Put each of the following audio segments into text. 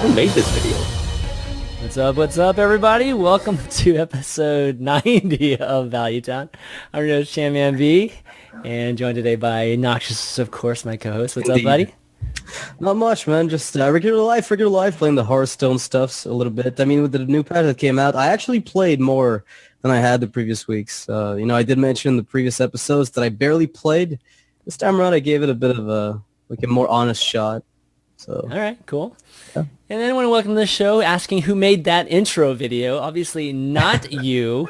Who made this video? What's up, everybody? Welcome to episode 90 of Value Town. I'm your host, ChanManV, and joined today by Noxious, of course, my co-host. What's up, buddy? Not much, man. Just regular life, playing the Hearthstone stuffs a little bit. I mean, with the new patch that came out, I actually played more than I had the previous weeks. I did mention in the previous episodes that I barely played. This time around, I gave it a bit of a more honest shot. So, all right, cool. Yeah. And then I want to welcome to the show, asking who made that intro video. Obviously, not you.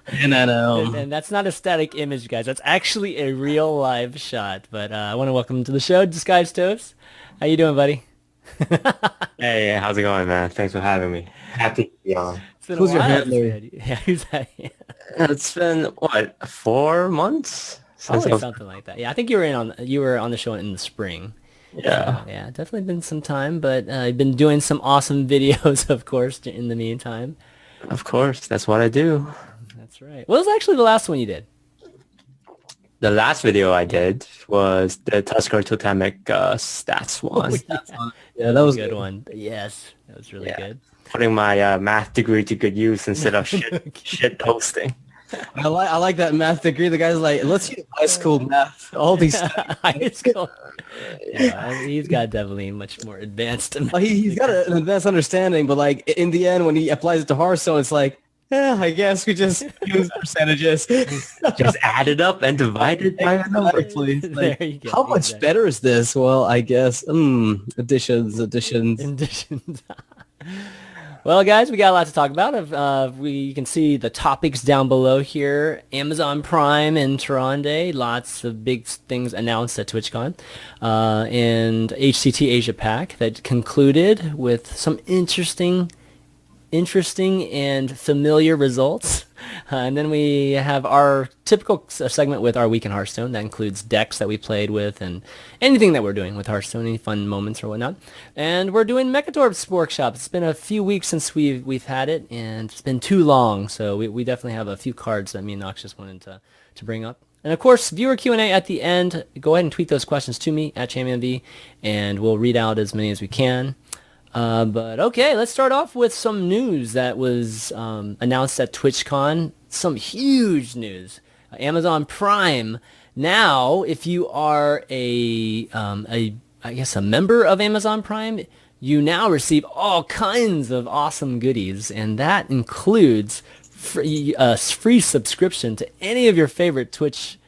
And that's not a static image, guys. That's actually a real live shot. But I want to welcome to the show, DisguisedToast. How you doing, buddy? Hey, how's it going, man? Thanks for having me. Happy to be on. Who's your handler? Yeah, who's that? It's been what, 4 months? Probably something like that. Yeah, I think you were on the show in the spring. Yeah. Yeah, definitely been some time, but I've been doing some awesome videos, of course, in the meantime. Of course, that's what I do. That's right. What was actually the last one you did? The last video I did was the Tusker Totemic stats one. Yeah, that was a good one. Yes, that was really good. Putting my math degree to good use instead of shit posting. I like that math degree. The guy's like, let's use high school math. All these high school. Yeah, he's got definitely much more advanced. He's got an advanced understanding, but like in the end, when he applies it to Hearthstone, it's like, yeah, I guess we just use percentages. Just add it up and divide it by a number. Exactly. Like, there you go. How much better is this? Well, I guess additions. Well, guys, we got a lot to talk about. You can see the topics down below here. Amazon Prime and Tyrande, lots of big things announced at TwitchCon. And HCT Asia Pac that concluded with some interesting and familiar results. And then we have our typical segment with our week in Hearthstone. That includes decks that we played with and anything that we're doing with Hearthstone, any fun moments or whatnot. And we're doing Mekkatorque Workshop. It's been a few weeks since we've had it, and it's been too long. So we definitely have a few cards that me and Noxious wanted to bring up. And of course, viewer Q&A at the end. Go ahead and tweet those questions to me at ChanManV, and we'll read out as many as we can. But okay, let's start off with some news that was announced at TwitchCon. Some huge news. Amazon Prime. Now, if you are a member of Amazon Prime, you now receive all kinds of awesome goodies, and that includes free subscription to any of your favorite Twitch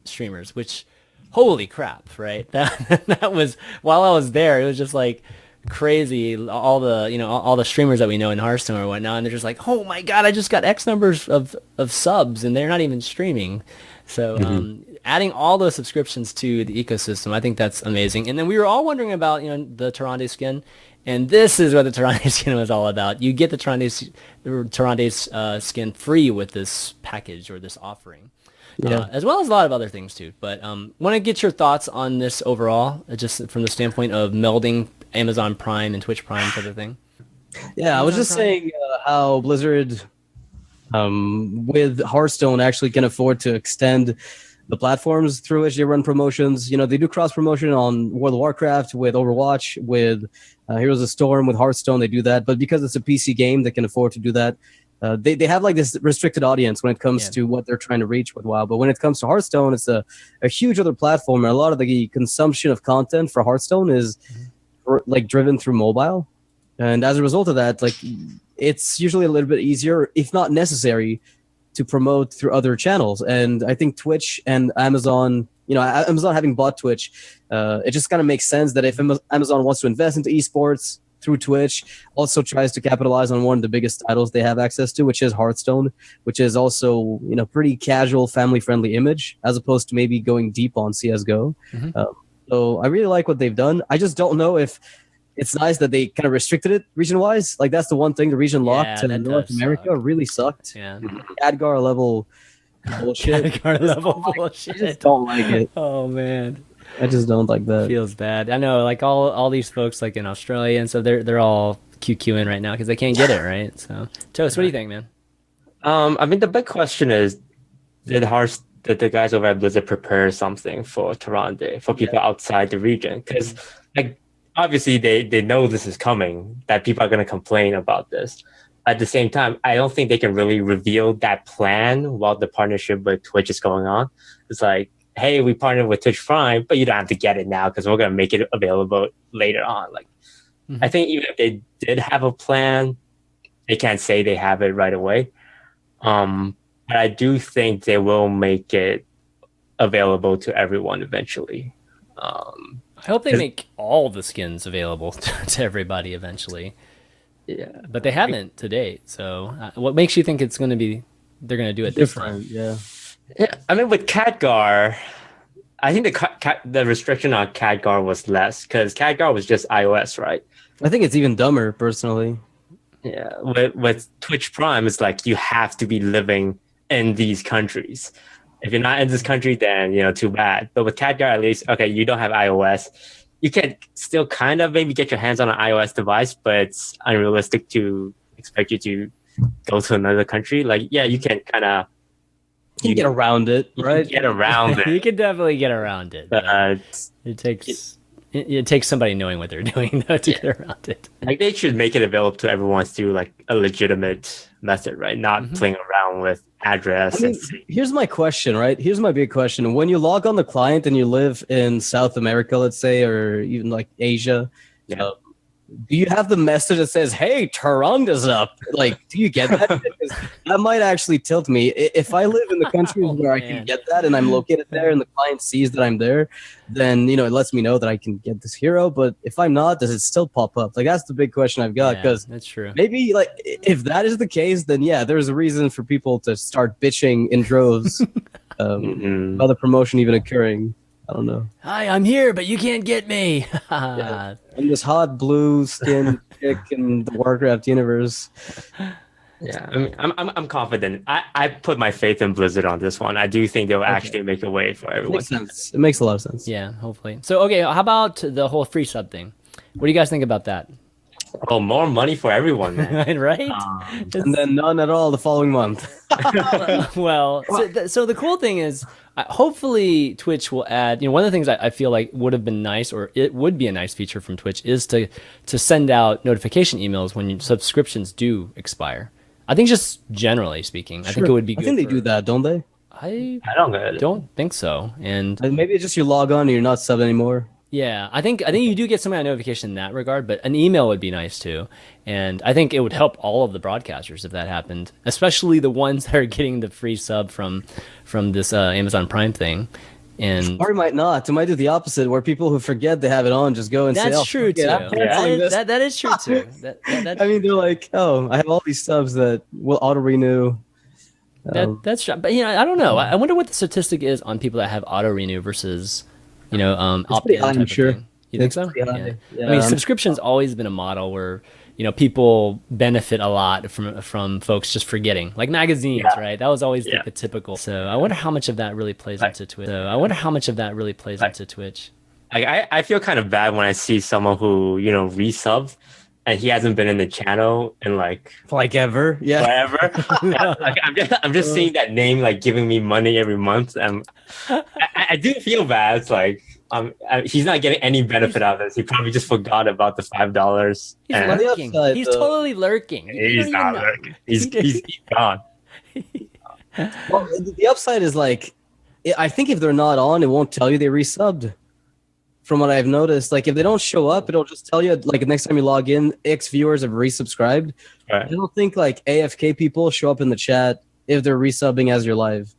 streamers. Which, holy crap, right? That was, while I was there, it was just like crazy, all the streamers that we know in Hearthstone or whatnot, and they're just like, oh my god, I just got X numbers of subs and they're not even streaming. So adding all those subscriptions to the ecosystem, I think that's amazing. And then we were all wondering about the Tyrande Skin, and this is what the Tyrande Skin was all about. You get the Tyrande Skin free with this package or this offering. As well as a lot of other things too. But want to get your thoughts on this overall, just from the standpoint of melding Amazon Prime and Twitch Prime type of thing. Yeah, I was just saying how Blizzard, with Hearthstone, actually can afford to extend the platforms through which they run promotions. They do cross promotion on World of Warcraft, with Overwatch, with Heroes of Storm, with Hearthstone. They do that, but because it's a PC game, they can afford to do that. They have like this restricted audience when it comes to what they're trying to reach with WoW. But when it comes to Hearthstone, it's a huge other platform. And a lot of the consumption of content for Hearthstone is driven through mobile. And as a result of that, it's usually a little bit easier, if not necessary, to promote through other channels. And I think Twitch and Amazon, Amazon having bought Twitch, it just kind of makes sense that if Amazon wants to invest into esports through Twitch, also tries to capitalize on one of the biggest titles they have access to, which is Hearthstone, which is also pretty casual, family-friendly image, as opposed to maybe going deep on CS:GO. So I really like what they've done. I just don't know if it's nice that they kind of restricted it region-wise. Like, that's the one thing, the region locked to North America really sucked. Yeah. Khadgar level bullshit. Khadgar level bullshit. I just don't like it. Oh man, I just don't like that. Feels bad. I know, like all these folks like in Australia and so they're all QQing right now because they can't get it, right? So, Toast, what do you think, man? I mean, the big question is, did the guys over at Blizzard prepare something for Tyrande, for people outside the region? Because obviously they know this is coming, that people are going to complain about this. At the same time, I don't think they can really reveal that plan while the partnership with Twitch is going on. It's like, hey, we partnered with Twitch Prime, but you don't have to get it now because we're going to make it available later on. Like, I think even if they did have a plan, they can't say they have it right away. But I do think they will make it available to everyone eventually. I hope they make all the skins available to everybody eventually. Yeah, but they haven't to date. So, what makes you think it's going to be? They're going to do it different? Yeah. I mean, with Khadgar, I think the restriction on Khadgar was less because Khadgar was just iOS, right? I think it's even dumber, personally. Yeah, with Twitch Prime, it's like you have to be living in these countries. If you're not in this country, then too bad. But with Khadgar, at least, okay, you don't have iOS. You can still kind of maybe get your hands on an iOS device, but it's unrealistic to expect you to go to another country. Like, yeah, you can kind of get around it, right? Get around it. You can definitely get around it. But it takes somebody knowing what they're doing though to get around it. Like, they should make it available to everyone through like a legitimate method, right? Not playing around with address. Here's my question, right? Here's my big question. When you log on the client and you live in South America, let's say, or even like Asia, do you have the message that says, hey, Tyrande's up? Like, do you get that? Because that might actually tilt me. If I live in the countries where I can get that and I'm located there and the client sees that I'm there, then, it lets me know that I can get this hero. But if I'm not, does it still pop up? Like, that's the big question I've got. Because that's true. Maybe, like, if that is the case, then, yeah, there's a reason for people to start bitching in droves about the promotion even occurring. I don't know. Hi, I'm here, but you can't get me. I'm this hot blue skin chick in the Warcraft universe. Yeah, I mean, I'm confident. I put my faith in Blizzard on this one. I do think they'll actually make a way for everyone. Makes sense. It makes a lot of sense. Yeah, hopefully. So, okay, how about the whole free sub thing? What do you guys think about that? Oh, more money for everyone, man. Right? And then none at all the following month. Well, so the cool thing is, hopefully Twitch will add, one of the things I feel like would have been nice, or it would be a nice feature from Twitch, is to send out notification emails when subscriptions do expire. I think just generally speaking, I think it would be good. I think they do that, don't they? I don't think so. And maybe it's just you log on and you're not subbed anymore. Yeah, I think you do get some kind of notification in that regard, but an email would be nice too. And I think it would help all of the broadcasters if that happened, especially the ones that are getting the free sub from this Amazon Prime thing. And or it might not. It might do the opposite, where people who forget they have it on just go and say, "Oh, true too. That is true too. I mean, they're like, "Oh, I have all these subs that will auto renew." That's true. But I don't know. I wonder what the statistic is on people that have auto renew versus opt-in. I'm sure. You think so? Yeah. I mean, subscription's always been a model where people benefit a lot from folks just forgetting, like magazines, right? That was always the typical. So I wonder how much of that really plays into Twitch. Into Twitch. I feel kind of bad when I see someone who resubs and he hasn't been in the channel in like ever, forever. I'm just seeing that name like giving me money every month, and I do feel bad. It's like he's not getting any benefit out of this. He probably just forgot about the $5. He's lurking. He's totally lurking. He's not lurking. He's gone. Well, the upside is like, I think if they're not on, it won't tell you they resubbed. From what I've noticed, like if they don't show up, it'll just tell you like next time you log in, X viewers have resubscribed. Right. I don't think like AFK people show up in the chat if they're resubbing as you're live.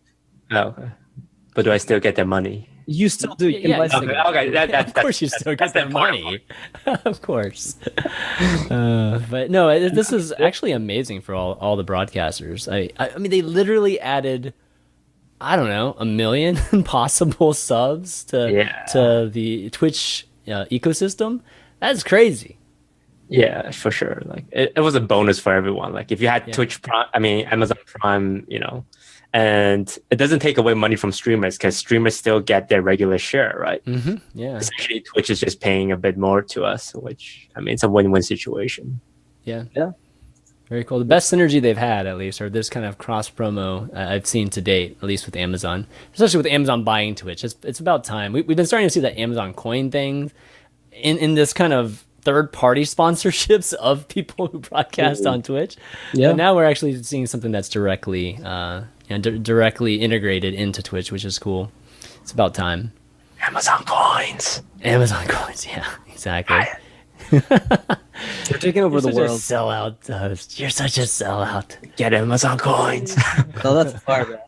Oh, okay. But do I still get their money? You still do. You can buy okay. Of course you still get their money. Of course. But no, this is actually amazing for all the broadcasters. I mean, they literally added, I don't know, 1 million possible subs to the Twitch ecosystem. That's crazy. Yeah, for sure. Like it was a bonus for everyone. Like if you had Twitch Prime, Amazon Prime, and it doesn't take away money from streamers because streamers still get their regular share, right? Mm-hmm. Yeah. Essentially, Twitch is just paying a bit more to us, which it's a win-win situation. Yeah. Yeah. Very cool. The best synergy they've had, at least, or this kind of cross promo I've seen to date, at least with Amazon, especially with Amazon buying Twitch. It's about time. We've been starting to see that Amazon coin thing, in this kind of third-party sponsorships of people who broadcast on Twitch. Yeah. But now we're actually seeing something that's directly directly integrated into Twitch, which is cool. It's about time. Amazon coins. Yeah, exactly. They're taking over the world. Sellout, Toast. You're such a sellout. Get Amazon coins. Oh, that's a Firebat.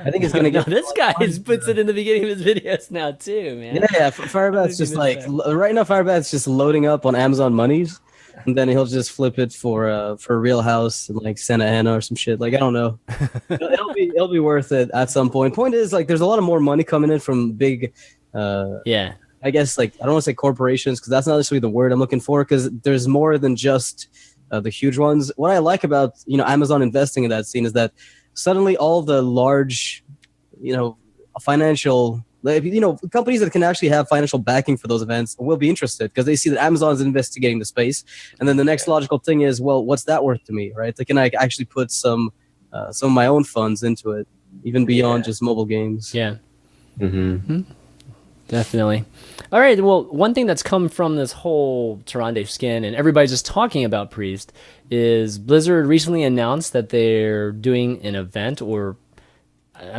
I think it's gonna get. This guy puts it in the beginning of his videos now too, man. Yeah, Firebat's just like right now. Firebat's just loading up on Amazon monies, and then he'll just flip it for Real House and like Santa Ana or some shit. Like I don't know. it'll be worth it at some point. Point is like there's a lot of more money coming in from big. I guess like I don't want to say corporations because that's not necessarily the word I'm looking for because there's more than just the huge ones. What I like about Amazon investing in that scene is that suddenly all the large, financial, companies that can actually have financial backing for those events will be interested because they see that Amazon's investigating the space. And then the next logical thing is, well, what's that worth to me, right? Like, can I actually put some of my own funds into it, even beyond just mobile games? Yeah. Mm-hmm. Definitely. All right. Well, one thing that's come from this whole Tyrande Skin and everybody's just talking about Priest is Blizzard recently announced that they're doing an event or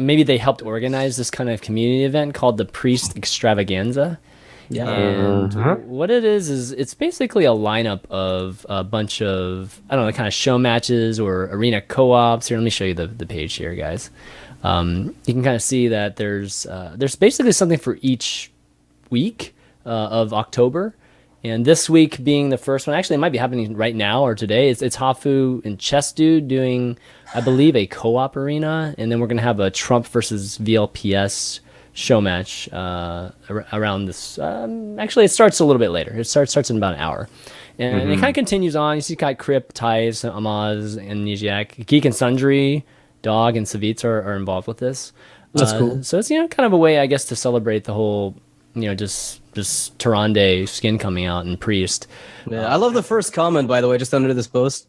maybe they helped organize this kind of community event called the Priest Extravaganza. Yeah. And what it is it's basically a lineup of a bunch of, I don't know, kind of show matches or arena co-ops. Here, let me show you the page here, guys. You can kind of see that there's basically something for each week of October, and this week being the first one. Actually, it might be happening right now or today. It's Hafu and Chess Dude doing, I believe, a co-op arena, and then we're gonna have a Trump versus VLPS show match around this. Actually, it starts a little bit later. It starts in about an hour. And it kind of continues on. You see, got Crip, Thais, Amaz, and Nijiak, Geek and Sundry, Dog, and Savitz are involved with this. That's cool. So it's kind of a way, I guess, to celebrate the whole just Tyrande Skin coming out and Priest. Yeah, I love the first comment, by the way, just under this post.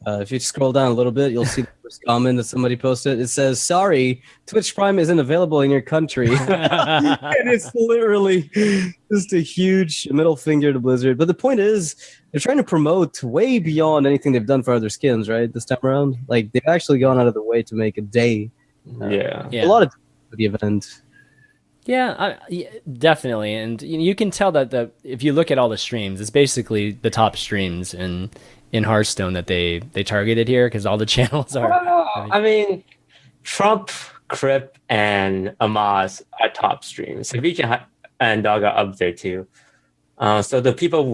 If you scroll down a little bit, you'll see the first comment that somebody posted. It says, "Sorry, Twitch Prime isn't available in your country." And it's literally just a huge middle finger to Blizzard. But the point is, they're trying to promote way beyond anything they've done for other skins, right? This time around, like they've actually gone out of the way to make a day. A lot of for the event. Yeah, definitely. And you can tell that if you look at all the streams, it's basically the top streams in Hearthstone that they targeted here because all the channels are. I mean, Trump, Crip, and Amaz are top streams. Savitch and Dog are up there too. So the people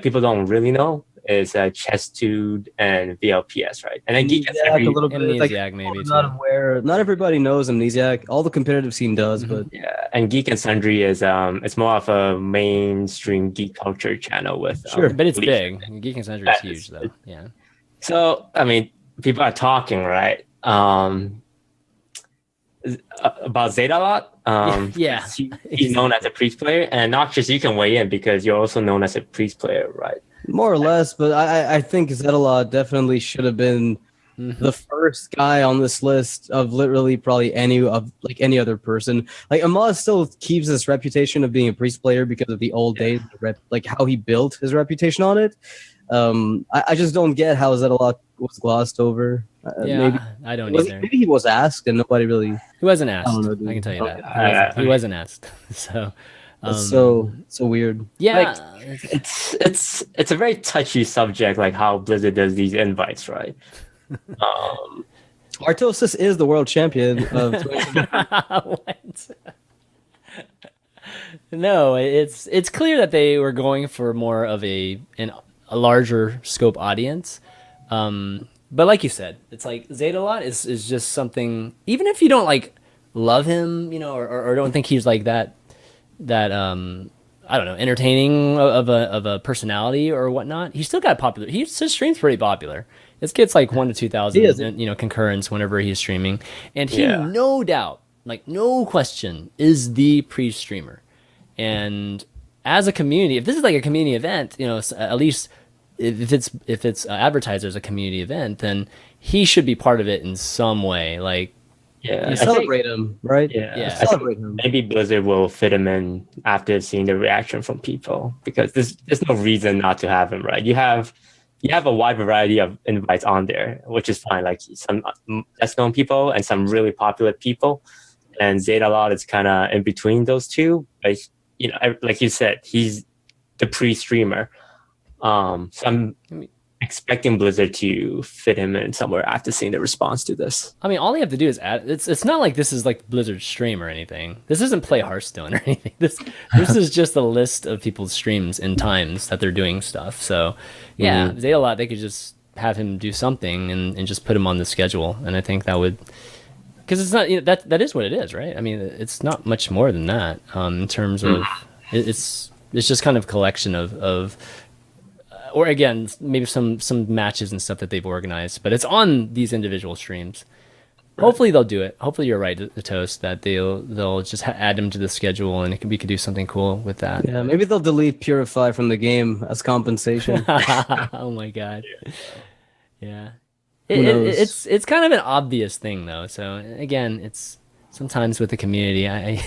people don't really know is Chess Dude and VLPS, right? And then Geek and Sundry, a little bit. Amnesiac maybe Not aware. Not everybody knows Amnesiac. All the competitive scene does, but yeah. And Geek and Sundry is it's more of a mainstream geek culture channel with but it's big. Geek and Sundry is huge though. Yeah. So I mean, people are talking, right? About Zeta a lot. Yeah. He's known as a Priest player, and Noxious, you can weigh in because you're also known as a Priest player, right? More or less, but I think Zetalot definitely should have been the first guy on this list of literally probably any other person. Like Amaz still keeps this reputation of being a Priest player because of the old days, like how he built his reputation on it. I just don't get how Zetalot was glossed over. Maybe I don't either. Maybe he was asked and nobody really. He wasn't asked. I don't know, dude. I can tell you that he wasn't asked. So. It's so weird. Yeah, it's a very touchy subject, like how Blizzard does these invites, right? Artosis is the world champion of what? No, it's clear that they were going for more of a larger scope audience. But like you said, it's like Zetalot is just something. Even if you don't like love him, or don't think he's like that I don't know, entertaining of a personality or whatnot, he still got popular. His stream's pretty popular. This gets like 1,000 to 2,000 concurrence whenever he's streaming, and he no doubt, like no question, is the Priest streamer. And as a community, if this is like a community event, at least if it's advertised as a community event, then he should be part of it in some way. Like Yeah, You I think, celebrate him, right? yeah, Yeah. I think Celebrate him. maybe Blizzard will fit him in after seeing the reaction from people, because there's no reason not to have him, right? You have a wide variety of invites on there, which is fine. Like some less known people and some really popular people, and Zeta Lot is kind of in between those two. But like you said, he's the pre-streamer. So I'm expecting Blizzard to fit him in somewhere after seeing the response to this. I mean, all they have to do is add. It's not like this is like Blizzard stream or anything. This isn't play Hearthstone or anything. This is just a list of people's streams and times that they're doing stuff. So yeah, Zeta Lot, they could just have him do something and just put him on the schedule. And I think that would, because it's not that is what it is, right? I mean, it's not much more than that in terms of it's just kind of collection of or again, maybe some matches and stuff that they've organized, but it's on these individual streams. Right. Hopefully they'll do it. Hopefully you're right, the Toast, that they'll just add them to the schedule, and we could do something cool with that. Yeah, maybe they'll delete Purify from the game as compensation. Oh my god. Yeah. It's kind of an obvious thing though. So again, it's sometimes with the community, I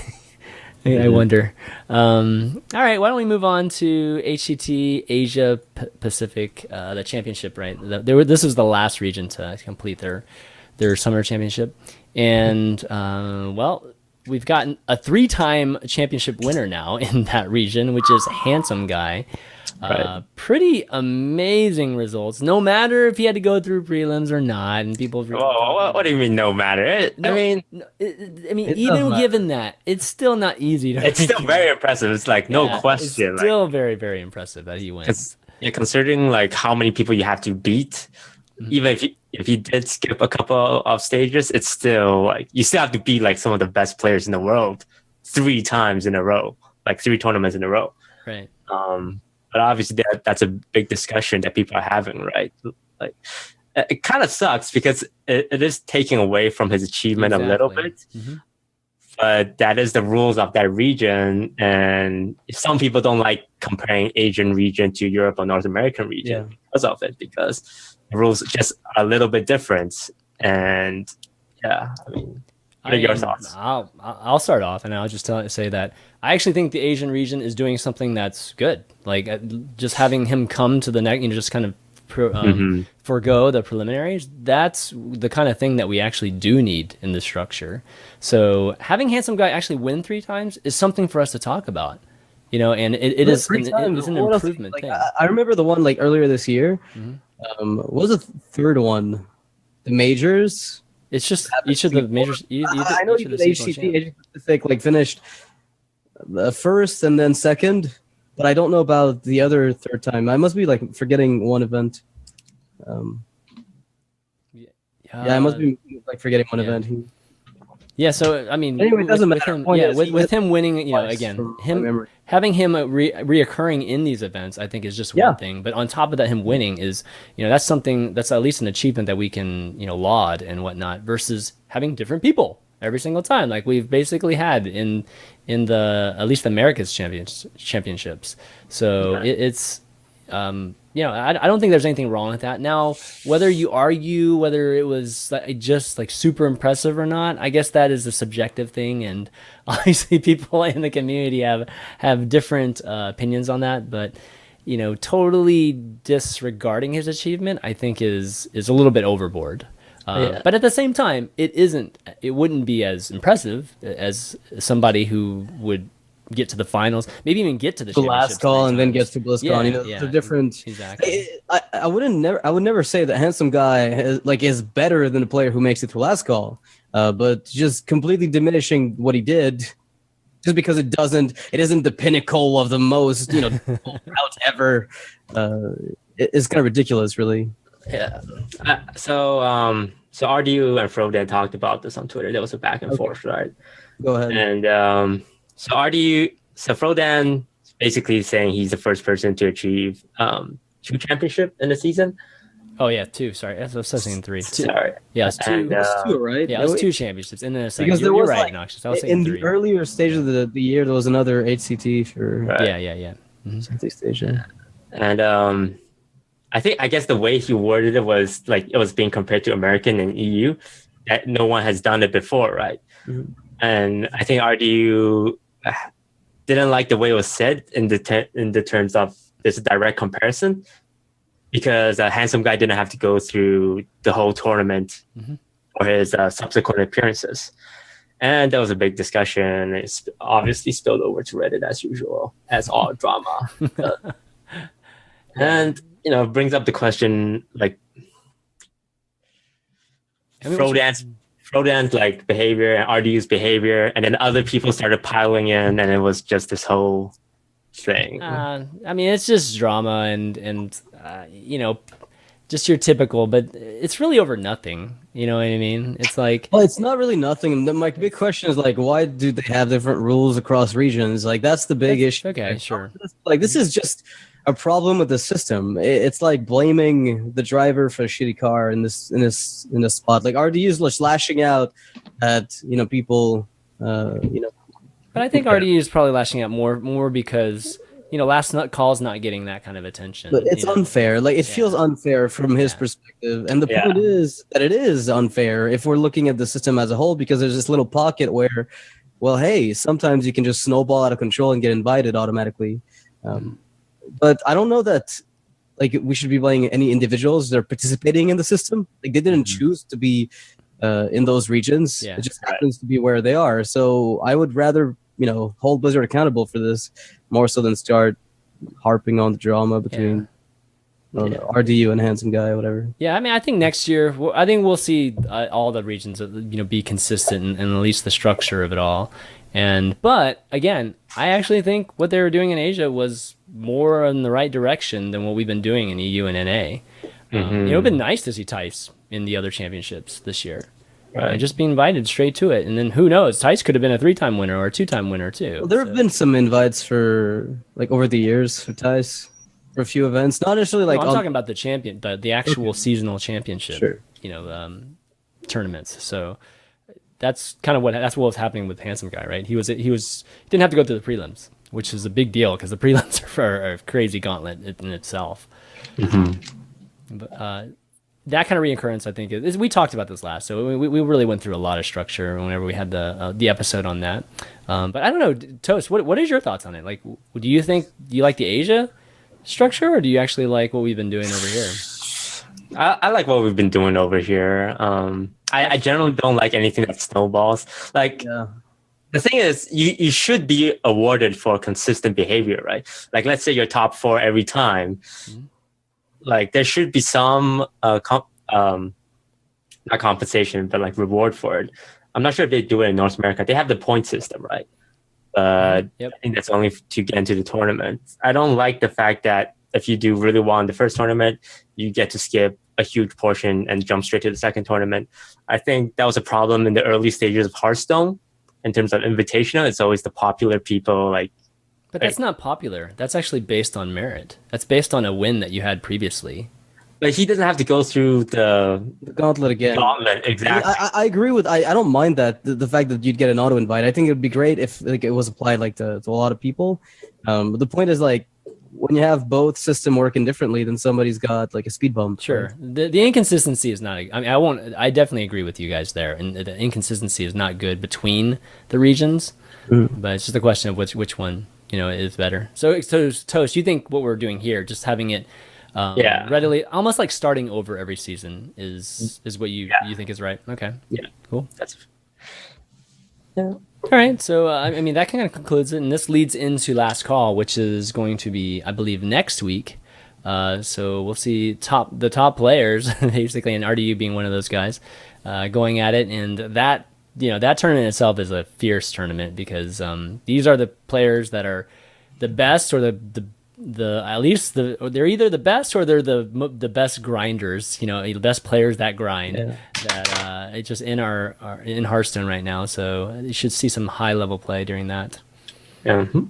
wonder. All right, why don't we move on to HCT Asia Pacific, the championship, right? This was the last region to complete their summer championship. And, well, we've gotten a 3-time championship winner now in that region, which is Handsome Guy. Right. Pretty amazing results, no matter if he had to go through prelims or not. And people, what do you mean, no matter? I mean, even given that, it's still not easy. It's still very impressive. It's like no question. It's still very, very impressive that he wins. Yeah, considering like how many people you have to beat, even if you did skip a couple of stages, it's still like you still have to beat like some of the best players in the world 3 times in a row, like 3 tournaments in a row. Right. But obviously that's a big discussion that people are having, right? Like it kind of sucks because it is taking away from his achievement a little bit. But that is the rules of that region, and some people don't like comparing Asian region to Europe or North American region because of it, because the rules just are a little bit different. And yeah, I mean, what are your thoughts? I'll start off, and I'll just say that I actually think the Asian region is doing something that's good. Like just having him come to the next, just kind of forego the preliminaries. That's the kind of thing that we actually do need in this structure. So having Handsome Guy actually win 3 times is something for us to talk about. And it is an improvement thing. I remember the one like earlier this year. What was the third one? The majors. It's just each of the majors. I know you did HCT, Asia Pacific, like finished the first and then second, but I don't know about the other third time. I must be like forgetting one event. I must be like forgetting one event. Yeah, so I mean, anyway, it doesn't matter. With him winning, again, having him reoccurring in these events, I think is just one thing. But on top of that, him winning is, that's something that's at least an achievement that we can, laud and whatnot. Versus having different people every single time, like we've basically had in the at least the America's championships. So it's. I don't think there's anything wrong with that. Now, whether you argue whether it was just like super impressive or not, I guess that is a subjective thing, and obviously people in the community have different opinions on that. But totally disregarding his achievement, I think is a little bit overboard. But at the same time, it wouldn't be as impressive as somebody who would get to the finals, maybe even get to the last call and then gets to BlizzCon. It's a different. Exactly. I would never say that Handsome Guy is better than a player who makes it to last call, but just completely diminishing what he did, just because it isn't the pinnacle of the most routes ever. It's kind of ridiculous, really. Yeah. So RDU and Frodan talked about this on Twitter. There was a back and forth, right? Go ahead. And so Frodan is basically saying he's the first person to achieve 2 championships in the season. Oh yeah, 2. Sorry, I was saying 3. 2. Sorry. Yeah, it's 2. It was 2, right? Yeah, it was 2 championships in the second. Because there was right, Noxious. I was saying in 3. the earlier stages of the year, there was another HCT for. Right. Yeah. Station. And I guess the way he worded it was like it was being compared to American and EU. that no one has done it before, right? Mhm. And I think RDU didn't like the way it was said in the terms of this direct comparison, because a handsome guy didn't have to go through the whole tournament for his subsequent appearances. And there was a big discussion. It's obviously spilled over to Reddit as usual, as all drama. And, brings up the question, like, Frodan's like behavior and RDU's behavior, and then other people started piling in, and it was just this whole thing. It's just drama and just your typical, but it's really over nothing. You know what I mean? It's like, well, it's not really nothing. My big question is like, why do they have different rules across regions? Like, that's the big issue. Okay, sure. Like, this is just a problem with the system. It's like blaming the driver for a shitty car in this spot. Like, RDU is just lashing out at people. But I think RDU is probably lashing out more because last call is not getting that kind of attention. But it's unfair. Like, it feels unfair from his perspective. And the point is that it is unfair if we're looking at the system as a whole, because there's this little pocket where, well, hey, sometimes you can just snowball out of control and get invited automatically. But I don't know that like we should be blaming any individuals that are participating in the system. Like, they didn't choose to be in those regions. It just happens to be where they are. So I would rather hold Blizzard accountable for this more so than start harping on the drama between RDU and handsome guy or whatever. Yeah, I think next year, I think we'll see all the regions be consistent and at least the structure of it all. But again, I actually think what they were doing in Asia was more in the right direction than what we've been doing in EU and NA. It'd been nice to see Tice in the other championships this year. Right. Just be invited straight to it. And then who knows? Tice could have been a 3-time winner or a 2-time winner too. Well, there have been some invites for like over the years for Tice for a few events. Not necessarily like I'm talking about the actual seasonal championship, tournaments. So that's kind of what was happening with Handsome Guy, right? He didn't have to go through the prelims, which is a big deal because the prelims are a crazy gauntlet in itself. But that kind of reoccurrence, I think, is we talked about this last, so we really went through a lot of structure whenever we had the episode on that. But I don't know, Toast, what is your thoughts on it? Like, do you like the Asia structure, or do you actually like what we've been doing over here? I like what we've been doing over here. I generally don't like anything that snowballs. Like, the thing is, you should be awarded for consistent behavior, right? Like, let's say you're top 4 every time. Like, there should be some not compensation, but like reward for it. I'm not sure if they do it in North America. They have the point system, right? But I think that's only to get into the tournament. I don't like the fact that if you do really well in the first tournament, you get to skip a huge portion and jump straight to the second tournament. I think that was a problem in the early stages of Hearthstone in terms of invitational. It's always the popular people like. But that's not popular. That's actually based on merit. That's based on a win that you had previously. But he doesn't have to go through the gauntlet again. Exactly. I agree with. I don't mind that the fact that you'd get an auto invite. I think it would be great if like it was applied like to a lot of people. But the point is like when you have both system working differently, then somebody's got like a speed bump. Sure. The inconsistency is not. I definitely agree with you guys there, and the inconsistency is not good between the regions. But it's just a question of which one is better. So Toast, you think what we're doing here, just having it readily, almost like starting over every season, is what you think is right? Okay. Yeah. Cool. All right. So that kind of concludes it, and this leads into last call, which is going to be, I believe, next week. So we'll see the top players basically, and RDU being one of those guys, going at it, and that. That tournament itself is a fierce tournament because these are the players that are the best, or they're either the best or they're the best grinders. The best players that grind. That it's just in in Hearthstone right now. So you should see some high level play during that. Yeah. All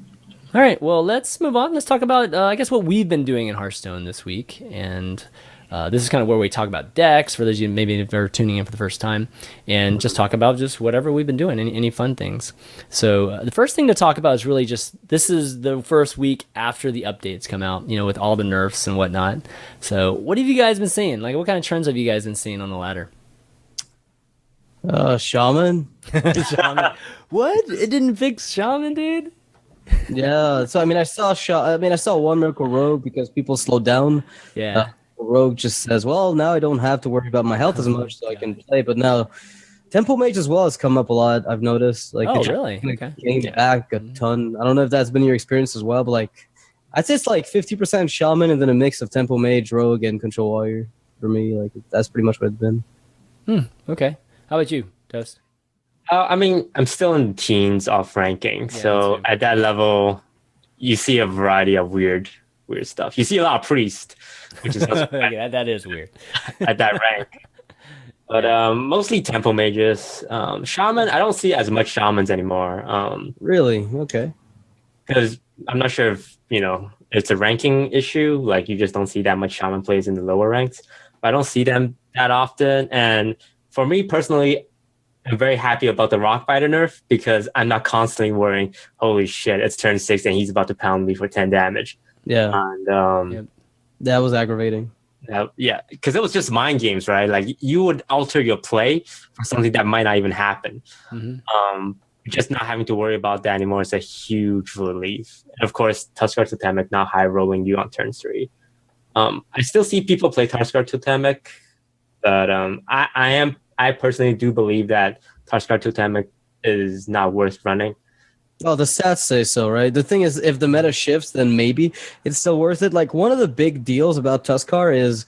right. Well, let's move on. Let's talk about I guess what we've been doing in Hearthstone this week, and. This is kind of where we talk about decks for those of you maybe if they're tuning in for the first time, and just talk about just whatever we've been doing, any fun things. So the first thing to talk about is really just this is the first week after the updates come out, with all the nerfs and whatnot. So what have you guys been seeing? Like, what kind of trends have you guys been seeing on the ladder? Shaman. Shaman. What? It didn't fix Shaman, dude? Yeah. So I saw one Miracle Rogue because people slowed down. Yeah. Rogue just says, well, now I don't have to worry about my health as much, so I can play. But now Temple Mage as well has come up a lot. I've noticed. Like, really? Okay. Came back a ton. I don't know if that's been your experience as well, but like, I'd say it's like 50% Shaman and then a mix of Temple Mage, Rogue, and Control Warrior for me. Like, that's pretty much what it's been. Okay. How about you, Toast? I mean, I'm still in teens off ranking, so at that level, you see a variety of weird stuff. You see a lot of priest, which is also yeah, that is weird at that rank. But mostly temple mages. Shaman, I don't see as much shamans anymore. Really? Okay. Because I'm not sure if it's a ranking issue. Like you just don't see that much shaman plays in the lower ranks. But I don't see them that often. And for me personally, I'm very happy about the Rockbiter nerf because I'm not constantly worrying, holy shit, it's turn 6 and he's about to pound me for 10 damage. Yeah. And that was aggravating. Yeah, because it was just mind games, right? Like you would alter your play for something that might not even happen. Just not having to worry about that anymore is a huge relief. And of course, Tuskar Totemic not high rolling you on turn 3. I still see people play Tuskar Totemic, but I personally do believe that Tuskar Totemic is not worth running. Oh, the stats say so, right? The thing is, if the meta shifts, then maybe it's still worth it. Like, one of the big deals about Tuskar is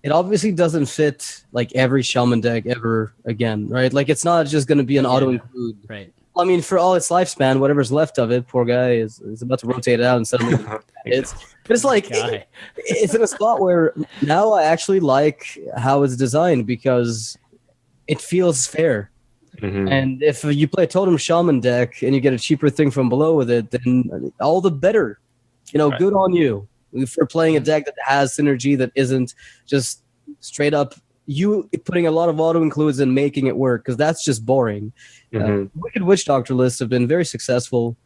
it obviously doesn't fit, like, every Shaman deck ever again, right? Like, it's not just going to be an auto-include. Right. I mean, for all its lifespan, whatever's left of it, poor guy is about to rotate it out and suddenly but it's like, it's in a spot where now I actually like how it's designed because it feels fair. And if you play a Totem Shaman deck and you get a cheaper thing from below with it, then all the better. Good on you for playing a deck that has synergy that isn't just straight up you putting a lot of auto includes and making it work, because that's just boring. Wicked Witch Doctor lists have been very successful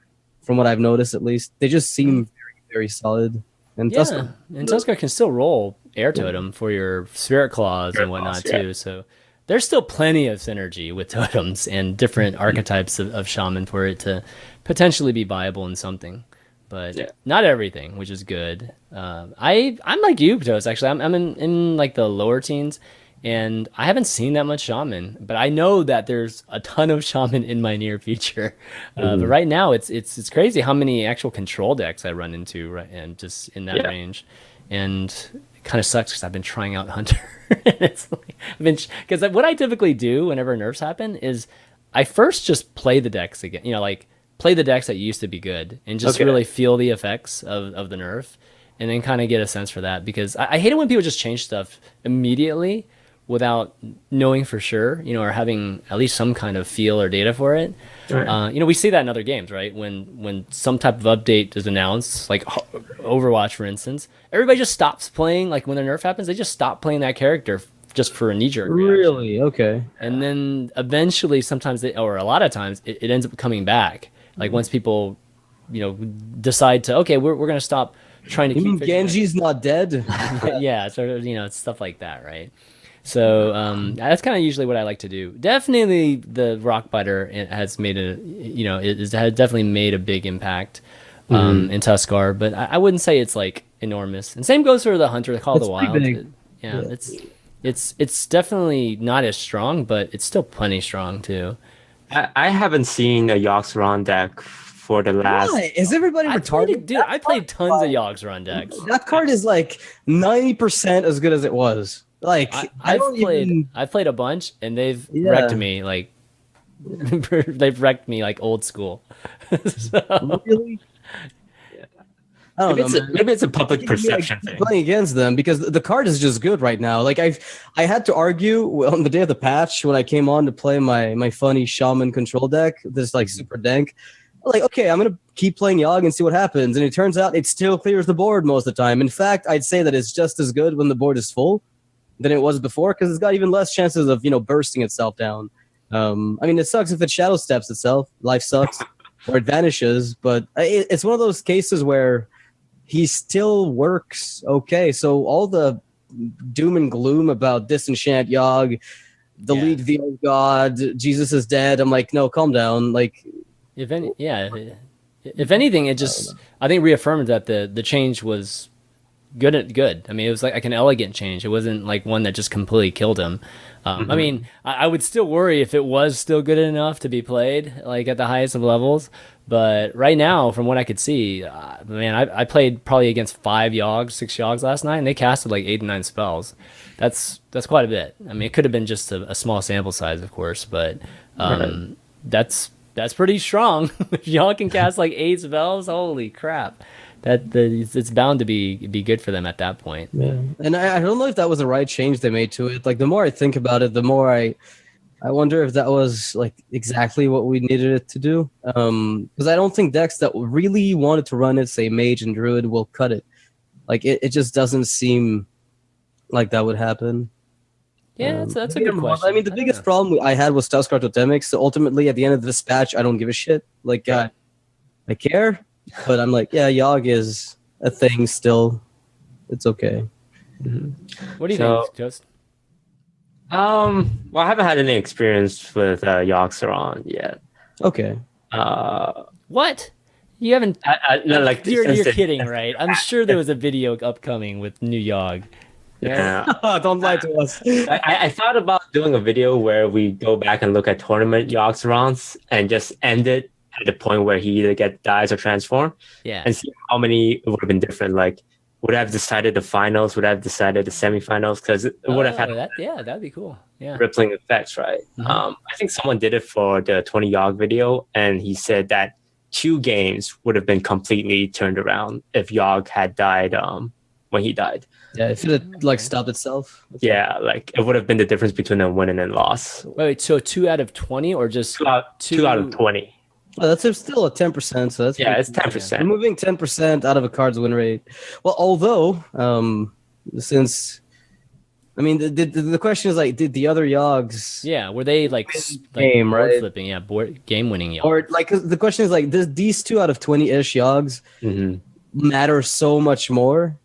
from what I've noticed, at least. They just seem very, very solid. And Tuskar can still roll Air Totem for your Spirit Claws and whatnot too, so there's still plenty of synergy with totems and different archetypes of shaman for it to potentially be viable in something, but not everything, which is good. I'm like you, Toast. Actually, I'm in like the lower teens, and I haven't seen that much shaman, but I know that there's a ton of shaman in my near future. But right now, it's crazy how many actual control decks I run into, right, and just in that range, and kind of sucks because I've been trying out Hunter. It's like, because what I typically do whenever nerfs happen is I first just play the decks again, like play the decks that used to be good and just really feel the effects of the nerf, and then kind of get a sense for that, because I hate it when people just change stuff immediately without knowing for sure, or having at least some kind of feel or data for it. Right. We see that in other games, right? When some type of update is announced, like Overwatch, for instance, everybody just stops playing. Like when the nerf happens, they just stop playing that character just for a knee-jerk reaction. Really? Okay. And then eventually, sometimes, or a lot of times, it ends up coming back. Like once people, decide to, okay, we're going to stop trying to keep... Genji's not dead? Yeah, sort of, it's stuff like that, right? So that's kind of usually what I like to do. Definitely, the Rockbiter has made has definitely made a big impact in Tuskar, but I wouldn't say it's like enormous. And same goes for the Hunter, Call of the Wild. It's definitely not as strong, but it's still plenty strong too. I haven't seen a Yoxron deck for the last... Why? Is everybody retarded? Dude, I played tons of Yoxron decks. That card is like 90% as good as it was. Like I've played a bunch, and they've wrecked me like they've wrecked me like old school. So, really? I don't know, maybe it's a public perception thing. Playing against them because the card is just good right now. Like I had to argue on the day of the patch when I came on to play my funny shaman control deck. This like super dank. Like, okay, I'm gonna keep playing Yogg and see what happens. And it turns out it still clears the board most of the time. In fact, I'd say that it's just as good when the board is full than it was before, because it's got even less chances of bursting itself down. I mean, it sucks if it shadow steps itself. Life sucks, or it vanishes. But it's one of those cases where he still works okay. So all the doom and gloom about disenchant Yogg, delete the old god, Jesus is dead. I'm like, no, calm down. Like, if anything, it just I think reaffirmed that the change was good. I mean, it was like an elegant change. It wasn't like one that just completely killed him. I mean, I would still worry if it was still good enough to be played like at the highest of levels. But right now, from what I could see, man, I played probably against 6 Yogs last night, and they casted like 8 to 9 spells. That's quite a bit. I mean, it could have been just a small sample size, of course, but that's pretty strong. If y'all can cast like 8 spells, holy crap! It's bound to be good for them at that point. Yeah, and I don't know if that was the right change they made to it. Like, the more I think about it, the more I wonder if that was like exactly what we needed it to do. Because I don't think decks that really wanted to run it, say Mage and Druid, will cut it. Like, it just doesn't seem like that would happen. Yeah, that's a good question. I mean, the biggest problem I had was Tuskar Totemic. So ultimately, at the end of this patch, I don't give a shit. Like, I care, but I'm like, yeah, Yogg is a thing still. It's okay. What do you think, Jost? Well, I haven't had any experience with Yogg-Saron yet. Okay. What? You haven't? No, like you're kidding, right? I'm sure there was a video upcoming with new Yogg. Yeah. Don't lie to us. I thought about doing a video where we go back and look at tournament Yogg-Sarons and just end it at the point where he either dies or transform. Yeah. And see how many it would have been different. Like, would I have decided the finals? Would I have decided the semifinals? Because it would have had that'd be cool. Yeah. rippling effects, right? I think someone did it for the 20 Yogg video, and he said that 2 games would have been completely turned around if Yogg had died when he died. Yeah, if it had like stopped itself. Yeah, like it would have been the difference between a win and a loss. Wait, so 2 out of 20 or just 2 out of 20? Oh, that's still a 10%. So that's it's 10%. Removing 10% out of a card's win rate. Well, although since I mean the question is like, did the other Yogs? Yeah, were they like game board right? flipping? Yeah, game winning Yogs. Or like the question is like, these 2 out of 20-ish Yogs matter so much more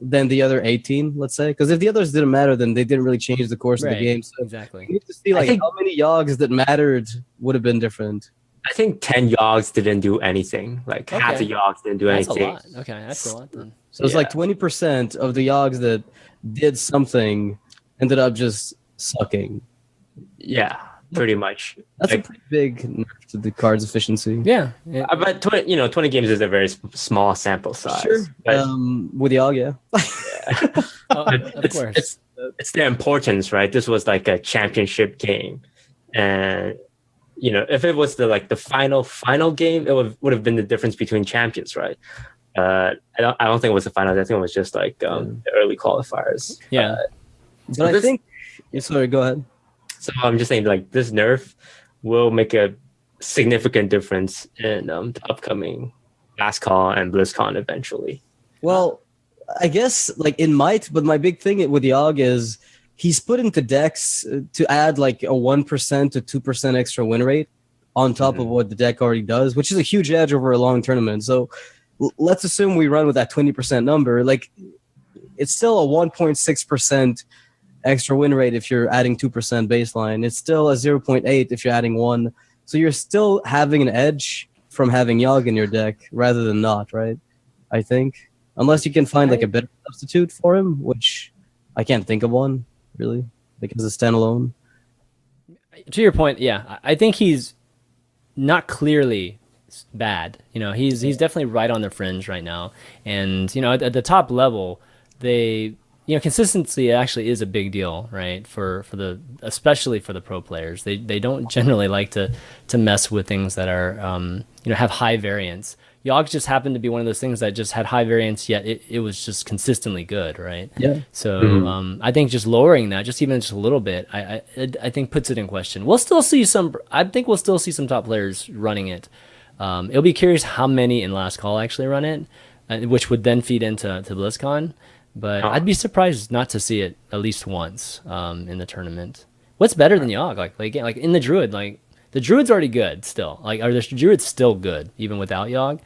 than the other 18, let's say? Because if the others didn't matter, then they didn't really change the course of the game. So exactly. You need to see like how many Yogs that mattered would have been different. I think 10 Yoggs didn't do anything. Like half the Yoggs didn't do anything. That's a lot. Okay, that's a lot then. So it's like 20% of the Yogs that did something ended up just sucking. Yeah, pretty much. That's a pretty big nerf to the card's efficiency. Yeah. But 20 games is a very small sample size. Sure. But, with Yogg, yeah. Of course. It's the importance, right? This was like a championship game, and if it was the final game, it would have been the difference between champions, right? I don't think it was the finals. I think it was just like the early qualifiers. Yeah. But I think. Sorry, go ahead. So I'm just saying, like, this nerf will make a significant difference in the upcoming Last Call and BlizzCon eventually. Well, I guess like it might, but my big thing with Yogg is he's put into decks to add like a 1% to 2% extra win rate on top of what the deck already does, which is a huge edge over a long tournament. So let's assume we run with that 20% number. Like, it's still a 1.6% extra win rate if you're adding 2% baseline. It's still a 0.8 if you're adding 1. So you're still having an edge from having Yogg in your deck rather than not, right? I think. Unless you can find like a better substitute for him, which I can't think of one, really, because it's standalone. To your point, yeah, I think he's not clearly bad. He's definitely right on the fringe right now. And, at the top level, consistency actually is a big deal, right? Especially for the pro players. They don't generally like to mess with things that are, have high variance. Yogg just happened to be one of those things that just had high variance, yet it was just consistently good, right? Yeah. So I think just lowering that, even just a little bit, I think puts it in question. We'll still see some. I think we'll still see some top players running it. It'll be curious how many in Last Call actually run it, which would then feed into BlizzCon. But I'd be surprised not to see it at least once in the tournament. What's better than Yogg? Like in the Druid, like the Druid's already good still. Like, are the Druid's still good even without Yogg?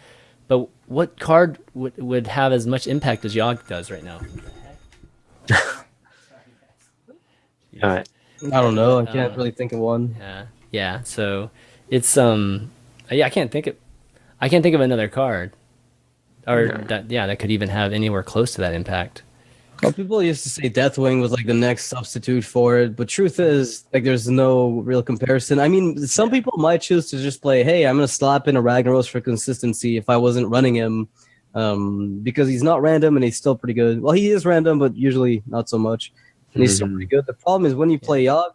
But what card would have as much impact as Yogg does right now? All right. I don't know. I can't really think of one. Yeah. So it's yeah, I can't think of another card, or that could even have anywhere close to that impact. Well, people used to say Deathwing was like the next substitute for it, but truth is, like, there's no real comparison. I mean, some people might choose to just play, hey, I'm going to slap in a Ragnaros for consistency if I wasn't running him, because he's not random and he's still pretty good. Well, he is random, but usually not so much, and he's still pretty good. The problem is when you play Yogg,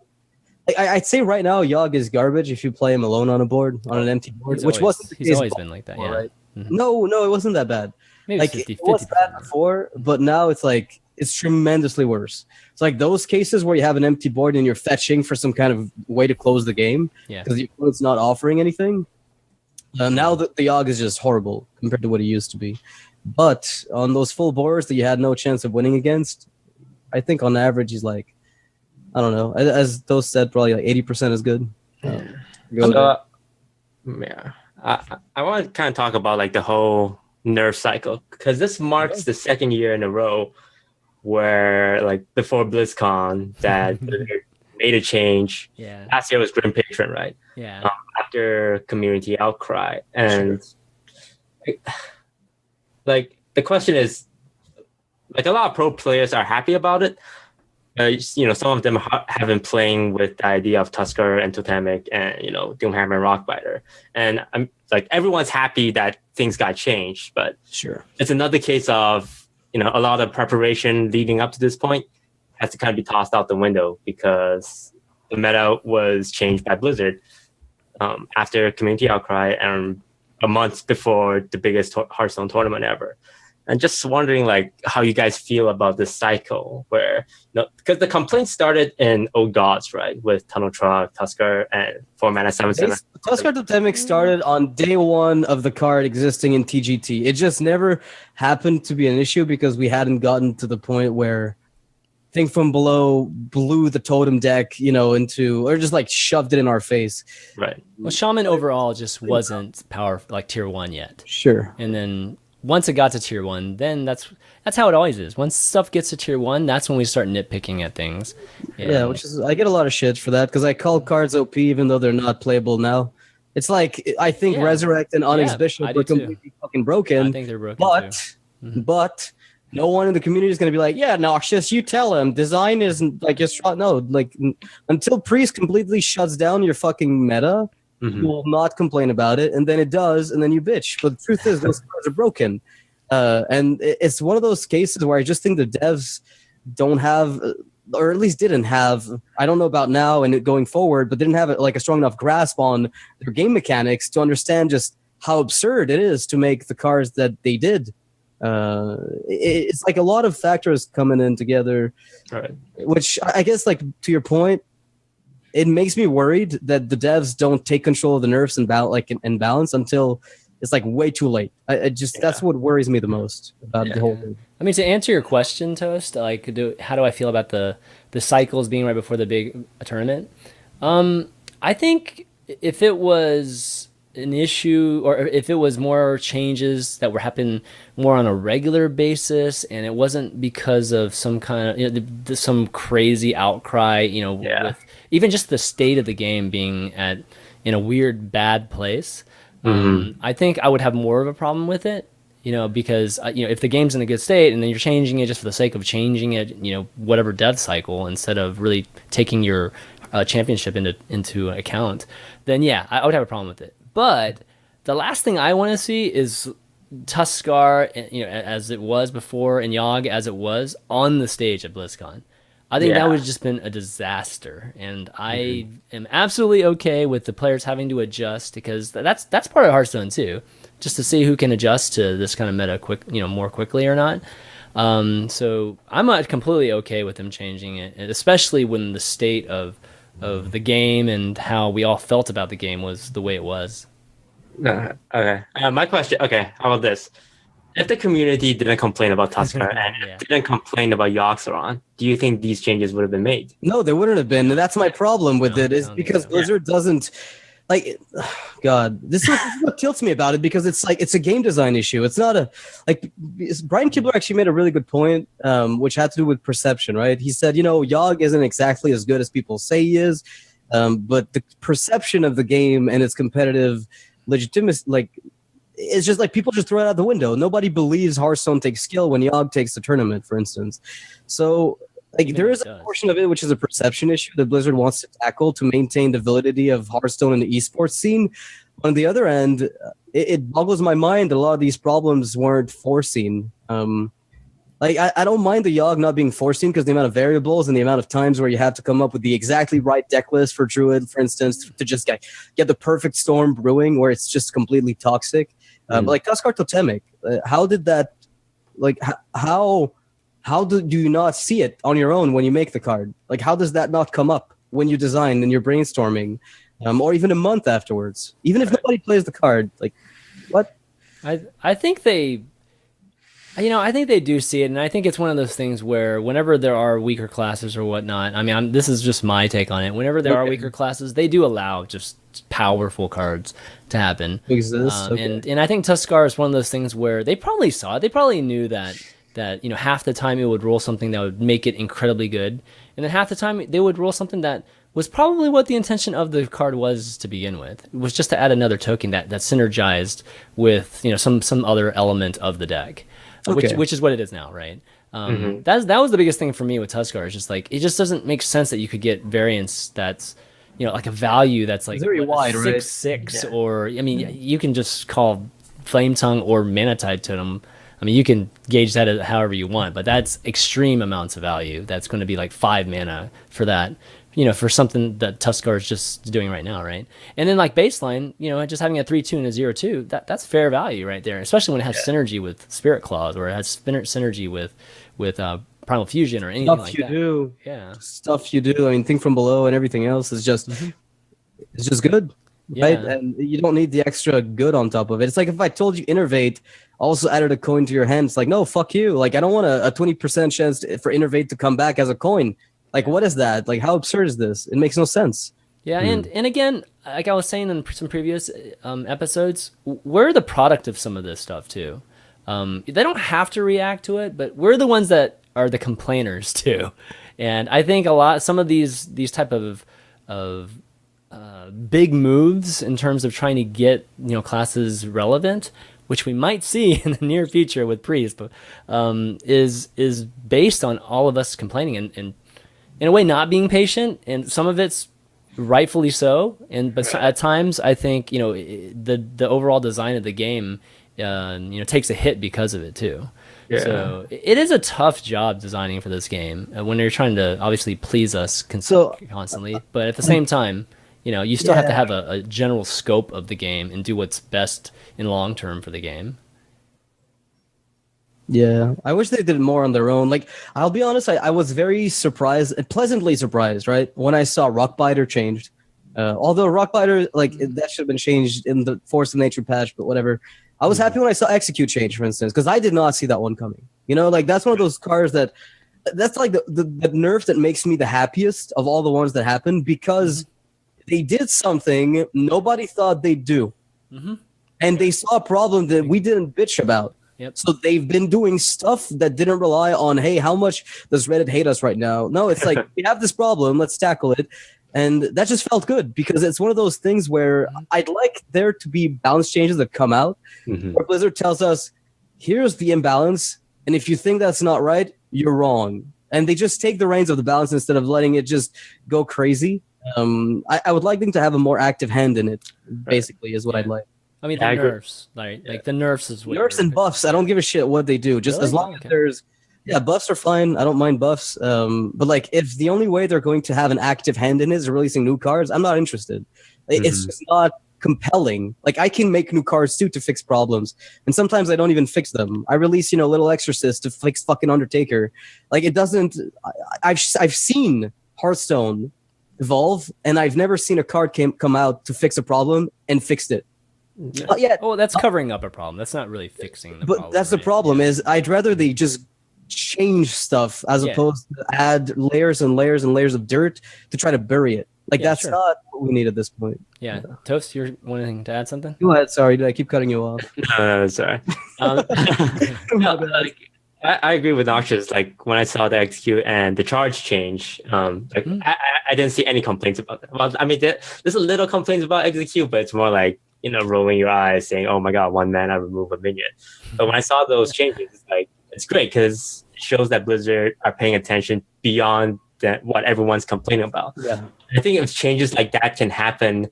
I'd say right now Yogg is garbage if you play him alone on a board, on an empty board, which wasn't the case. He's always been like that, yeah. Right? No, it wasn't that bad. Maybe like 50, it was bad before, but now it's like it's tremendously worse. It's like those cases where you have an empty board and you're fetching for some kind of way to close the game because the opponent's not offering anything. Now the Yogg is just horrible compared to what he used to be. But on those full boards that you had no chance of winning against, I think on average he's like, I don't know, as Toast said, probably like 80% is good. I want to kind of talk about like the whole nerf cycle, because this marks the second year in a row where, like, before BlizzCon, that made a change. Yeah. Last year was Grim Patron, right? Yeah. After community outcry, and like the question is, like, a lot of pro players are happy about it. Some of them have been playing with the idea of Tusker and Totemic and, Doomhammer and Rockbiter. And I'm like, everyone's happy that things got changed, but it's another case of, a lot of preparation leading up to this point has to kind of be tossed out the window because the meta was changed by Blizzard after community outcry and a month before the biggest Hearthstone tournament ever. And just wondering, like, how you guys feel about this cycle where, because the complaints started in Old Gods, right? With Tunnel Truck, Tusker, and 4-mana 7/7. Tusker Totemic started on day one of the card existing in TGT. It just never happened to be an issue because we hadn't gotten to the point where Thing from Below blew the totem deck, into, or just like shoved it in our face. Right. Well, Shaman overall just wasn't like tier 1 yet. Sure. And then once it got to tier 1, then that's how it always is. Once stuff gets to tier 1, that's when we start nitpicking at things. Yeah, which is, I get a lot of shit for that because I call cards OP even though they're not playable now. It's like, I think Resurrect and Onyx Bishop are completely fucking broken. I think they're broken too. But no one in the community is going to be like, yeah, Noxious, you tell him. Design isn't like your strong. No, like until Priest completely shuts down your fucking meta, you will not complain about it, and then it does, and then you bitch. But the truth is, those cards are broken, and it's one of those cases where I just think the devs don't have, or at least didn't have. I don't know about now and going forward, but didn't have like a strong enough grasp on their game mechanics to understand just how absurd it is to make the cards that they did. It's like a lot of factors coming in together, right. Which I guess, like, to your point, it makes me worried that the devs don't take control of the nerfs and balance until it's like way too late. That's what worries me the most about the whole thing. I mean, to answer your question, Toast, like, how do I feel about the cycles being right before the big tournament? I think if it was an issue, or if it was more changes that were happening more on a regular basis, and it wasn't because of some kind of some crazy outcry, with even just the state of the game being in a weird bad place, I think I would have more of a problem with it. Because if the game's in a good state and then you're changing it just for the sake of changing it, whatever dev cycle, instead of really taking your championship into account, then I would have a problem with it. But the last thing I want to see is Tuskar, as it was before, and Yogg as it was on the stage at BlizzCon. I think that would have just been a disaster, and I am absolutely okay with the players having to adjust, because that's part of Hearthstone too, just to see who can adjust to this kind of meta more quickly or not. So I'm completely okay with them changing it, especially when the state of the game and how we all felt about the game was the way it was. Okay. My question. Okay. How about this? If the community didn't complain about Tusker and didn't complain about Yoxaron, do you think these changes would have been made? No, they wouldn't have been. And that's my problem with it, is because Blizzard doesn't. like, God, this is what tilts me about it, because it's like it's a game design issue. It's not a like. Brian Kibler actually made a really good point, which had to do with perception, right? He said, Yogg isn't exactly as good as people say he is, but the perception of the game and its competitive legitimacy, like, it's just like people just throw it out the window. Nobody believes Hearthstone takes skill when Yogg takes the tournament, for instance. So, like, there is a portion of it which is a perception issue that Blizzard wants to tackle to maintain the validity of Hearthstone in the esports scene. On the other end, it boggles my mind that a lot of these problems weren't foreseen. Like, I don't mind the Yogg not being foreseen, because the amount of variables and the amount of times where you have to come up with the exactly right deck list for Druid, for instance, to just get the perfect storm brewing where it's just completely toxic. But like Tuskar Totemic, how did that, like, how do you not see it on your own when you make the card? Like, how does that not come up when you design and you're brainstorming, or even a month afterwards, even if nobody plays the card? Like, what? I think they, I think they do see it, and I think it's one of those things where whenever there are weaker classes or whatnot, I mean, this is just my take on it. Whenever there are weaker classes, they do allow just powerful cards to happen. Exist. And I think Tuskar is one of those things where they probably saw it. They probably knew that half the time it would roll something that would make it incredibly good, and then half the time they would roll something that was probably what the intention of the card was to begin with. It was just to add another token that synergized with some other element of the deck, which is what it is now, right? That was the biggest thing for me with Tuskar. It's just like, it just doesn't make sense that you could get variance that's like a value that's like very wide, 6/6, right? Or I mean, you can just call Flame Tongue or Manatide Totem. I mean, you can gauge that however you want, but that's extreme amounts of value. That's going to be like 5 mana for that, for something that Tuskar is just doing right now, right? And then like baseline, just having a 3/2 and a 0/2, that's fair value right there, especially when it has synergy with Spirit Claws, or it has synergy with Primal Fusion or anything like that. Stuff you do. I mean, Think from Below and everything else is just it's just good. Right? And you don't need the extra good on top of it. It's like if I told you Innervate also added a coin to your hand. It's like, no, fuck you. Like, I don't want a 20% chance for Innervate to come back as a coin. Like, what is that? Like, how absurd is this? It makes no sense. Yeah, and again, like I was saying in some previous episodes, we're the product of some of this stuff too. They don't have to react to it, but we're the ones that are the complainers too. And I think some of these type of big moves in terms of trying to get classes relevant, which we might see in the near future with Priest, is based on all of us complaining and in a way not being patient, and some of it's rightfully so. But at times I think the overall design of the game takes a hit because of it too. Yeah. So it is a tough job designing for this game when you're trying to obviously please us constantly, but at the same time, you still have to have a general scope of the game and do what's best in long term for the game. Yeah, I wish they did more on their own. Like, I'll be honest, I was very surprised, pleasantly surprised, right, when I saw Rockbiter changed. Although Rockbiter, like, that should have been changed in the Force of Nature patch, but whatever. I was happy when I saw Execute change, for instance, because I did not see that one coming. Like, that's one of those cards that's like the nerf that makes me the happiest of all the ones that happened, because they did something nobody thought they'd do. And they saw a problem that we didn't bitch about. Yep. So they've been doing stuff that didn't rely on, hey, how much does Reddit hate us right now? No, it's like, we have this problem, let's tackle it. And that just felt good, because it's one of those things where I'd like there to be balance changes that come out, where Blizzard tells us, here's the imbalance, and if you think that's not right, you're wrong. And they just take the reins of the balance instead of letting it just go crazy. I would like them to have a more active hand in it, basically, is what I'd like. I mean, the nerfs, like the nerfs is what nerfs and buffs. I don't give a shit what they do. Just as long as there's, buffs are fine. I don't mind buffs. But like, if the only way they're going to have an active hand in it is releasing new cards, I'm not interested. It's just not compelling. Like, I can make new cards too to fix problems, and sometimes I don't even fix them. I release, Little Exorcist to fix fucking Undertaker. Like, it doesn't. I've seen Hearthstone evolve, and I've never seen a card come out to fix a problem and fixed it. Oh, that's covering up a problem. That's not really fixing the problem. But that's the problem, is I'd rather they just change stuff as opposed to add layers and layers and layers of dirt to try to bury it. Like Yeah, that's sure. not what we need at this point. Yeah. Toast, you're wanting to add something? Go ahead. Sorry, did I keep cutting you off? No, sorry. No, like I agree with Noxious. Like when I saw the execute and the charge change, like I didn't see any complaints about that. Well, I mean, there's a little complaints about execute, but it's more like rolling your eyes, saying, "Oh my god, one mana remove a minion." But when I saw those changes, it's like it's great because it shows that Blizzard are paying attention beyond what everyone's complaining about. Yeah. I think if changes like that can happen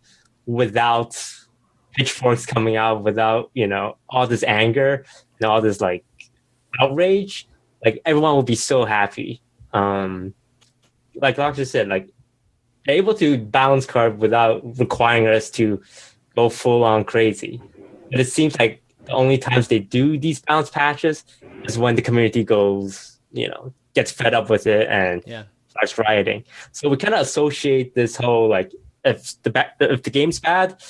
without pitchforks coming out, without all this anger and all this like outrage, like everyone will be so happy. Like Doctor said, like they're able to balance card without requiring us to go full on crazy. But it seems like the only times they do these balance patches is when the community goes, gets fed up with it and starts rioting. So we kind of associate this whole like if the game's bad,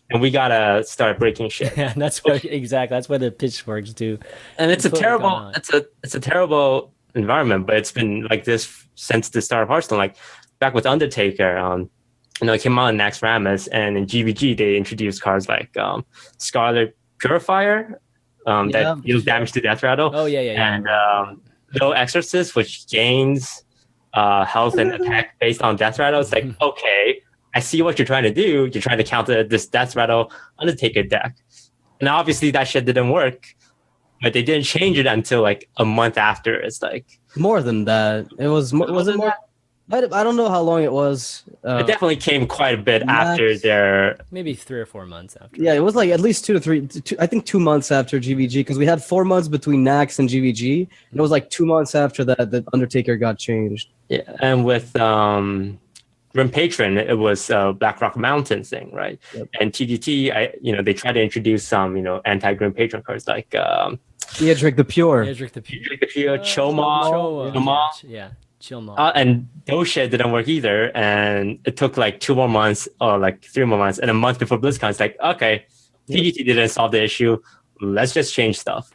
and we gotta start breaking shit. Yeah, that's exactly. That's what the pitchforks do. And it's a terrible environment, but it's been like this since the start of Hearthstone. Like back with Undertaker, it came out in Naxxramas, and in GVG they introduced cards like Scarlet Purifier, that deals damage to Death Rattle. Oh yeah. And No Exorcist, which gains health and attack based on Death Rattle. It's like, okay, I see what you're trying to do. You're trying to counter this Death Rattle Undertaker deck. And obviously that shit didn't work. But they didn't change it until like a month after. It's like more than that. It was it more? I don't know how long it was. It definitely came quite a bit after their... Maybe 3 or 4 months after. Yeah, it was like at least 2 to 3, I think 2 months after GVG, because we had 4 months between Nax and GVG. And it was like 2 months after that Undertaker got changed. Yeah, and with Grim Patron, it was Black Rock Mountain thing, right? Yep. And TDT, they tried to introduce some, anti-Grim Patron cards like... Eadric the Pure. Choma. Yeah. And those shit didn't work either, and it took like 2 more months or like 3 more months, and a month before BlizzCon, it's like, okay, TGT didn't solve the issue, let's just change stuff.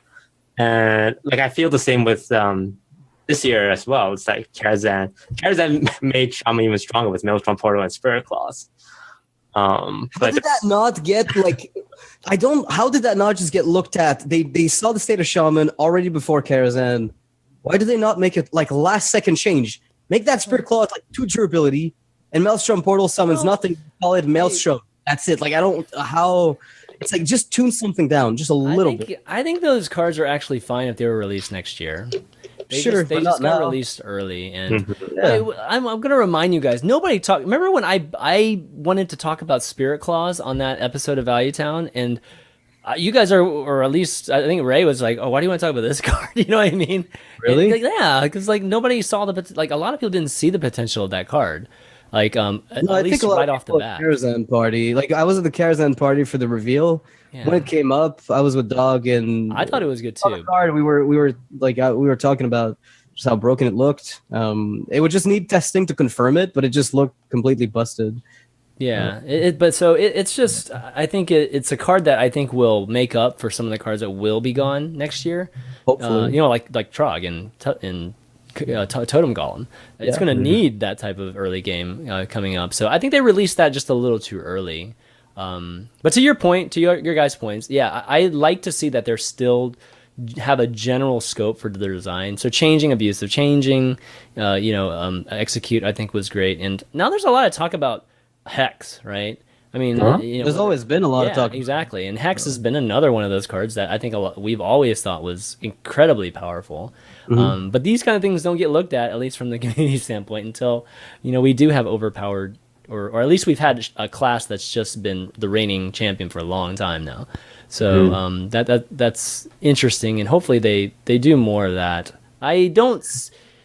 And like I feel the same with this year as well. It's like Karazhan made Shaman even stronger with Maelstrom Portal and Spirit Claws. How did that not get like? How did that not just get looked at? They saw the state of Shaman already before Karazhan. Why did they not make it like last second change? Make that Spirit Claw like 2 durability, and Maelstrom Portal summons nothing. Call it Maelstrom. That's it. Like it's like just tune something down just a little bit. I think those cards are actually fine if they were released next year. They just got released early, and I'm going to remind you guys. Nobody talked. Remember when I wanted to talk about Spirit Claws on that episode of Value Town, and you guys or at least I think Ray was like, "Oh, why do you want to talk about this card?" You know what I mean? Really? Yeah, because like nobody saw a lot of people didn't see the potential of that card. Like at least right off the bat. Karazhan party. Like I was at the Karazhan party for the reveal. Yeah. When it came up, I was with Dog, and I thought it was good too. Card, we were talking about just how broken it looked. It would just need testing to confirm it, but it just looked completely busted. Yeah, it's just I think it's a card that I think will make up for some of the cards that will be gone next year. Hopefully, like Trog and Totem Golem. It's going to need that type of early game coming up. So I think they released that just a little too early. But to your point, to your guys' points, I like to see that they're still have a general scope for their design. So changing abusive, changing, execute, I think was great. And now there's a lot of talk about Hex, right? I mean, there's always been a lot of talk. Exactly. And Hex has been another one of those cards that I think we've always thought was incredibly powerful. But these kind of things don't get looked at least from the community standpoint, until, we do have overpowered, or at least we've had a class that's just been the reigning champion for a long time now. So that's interesting, and hopefully they do more of that. I don't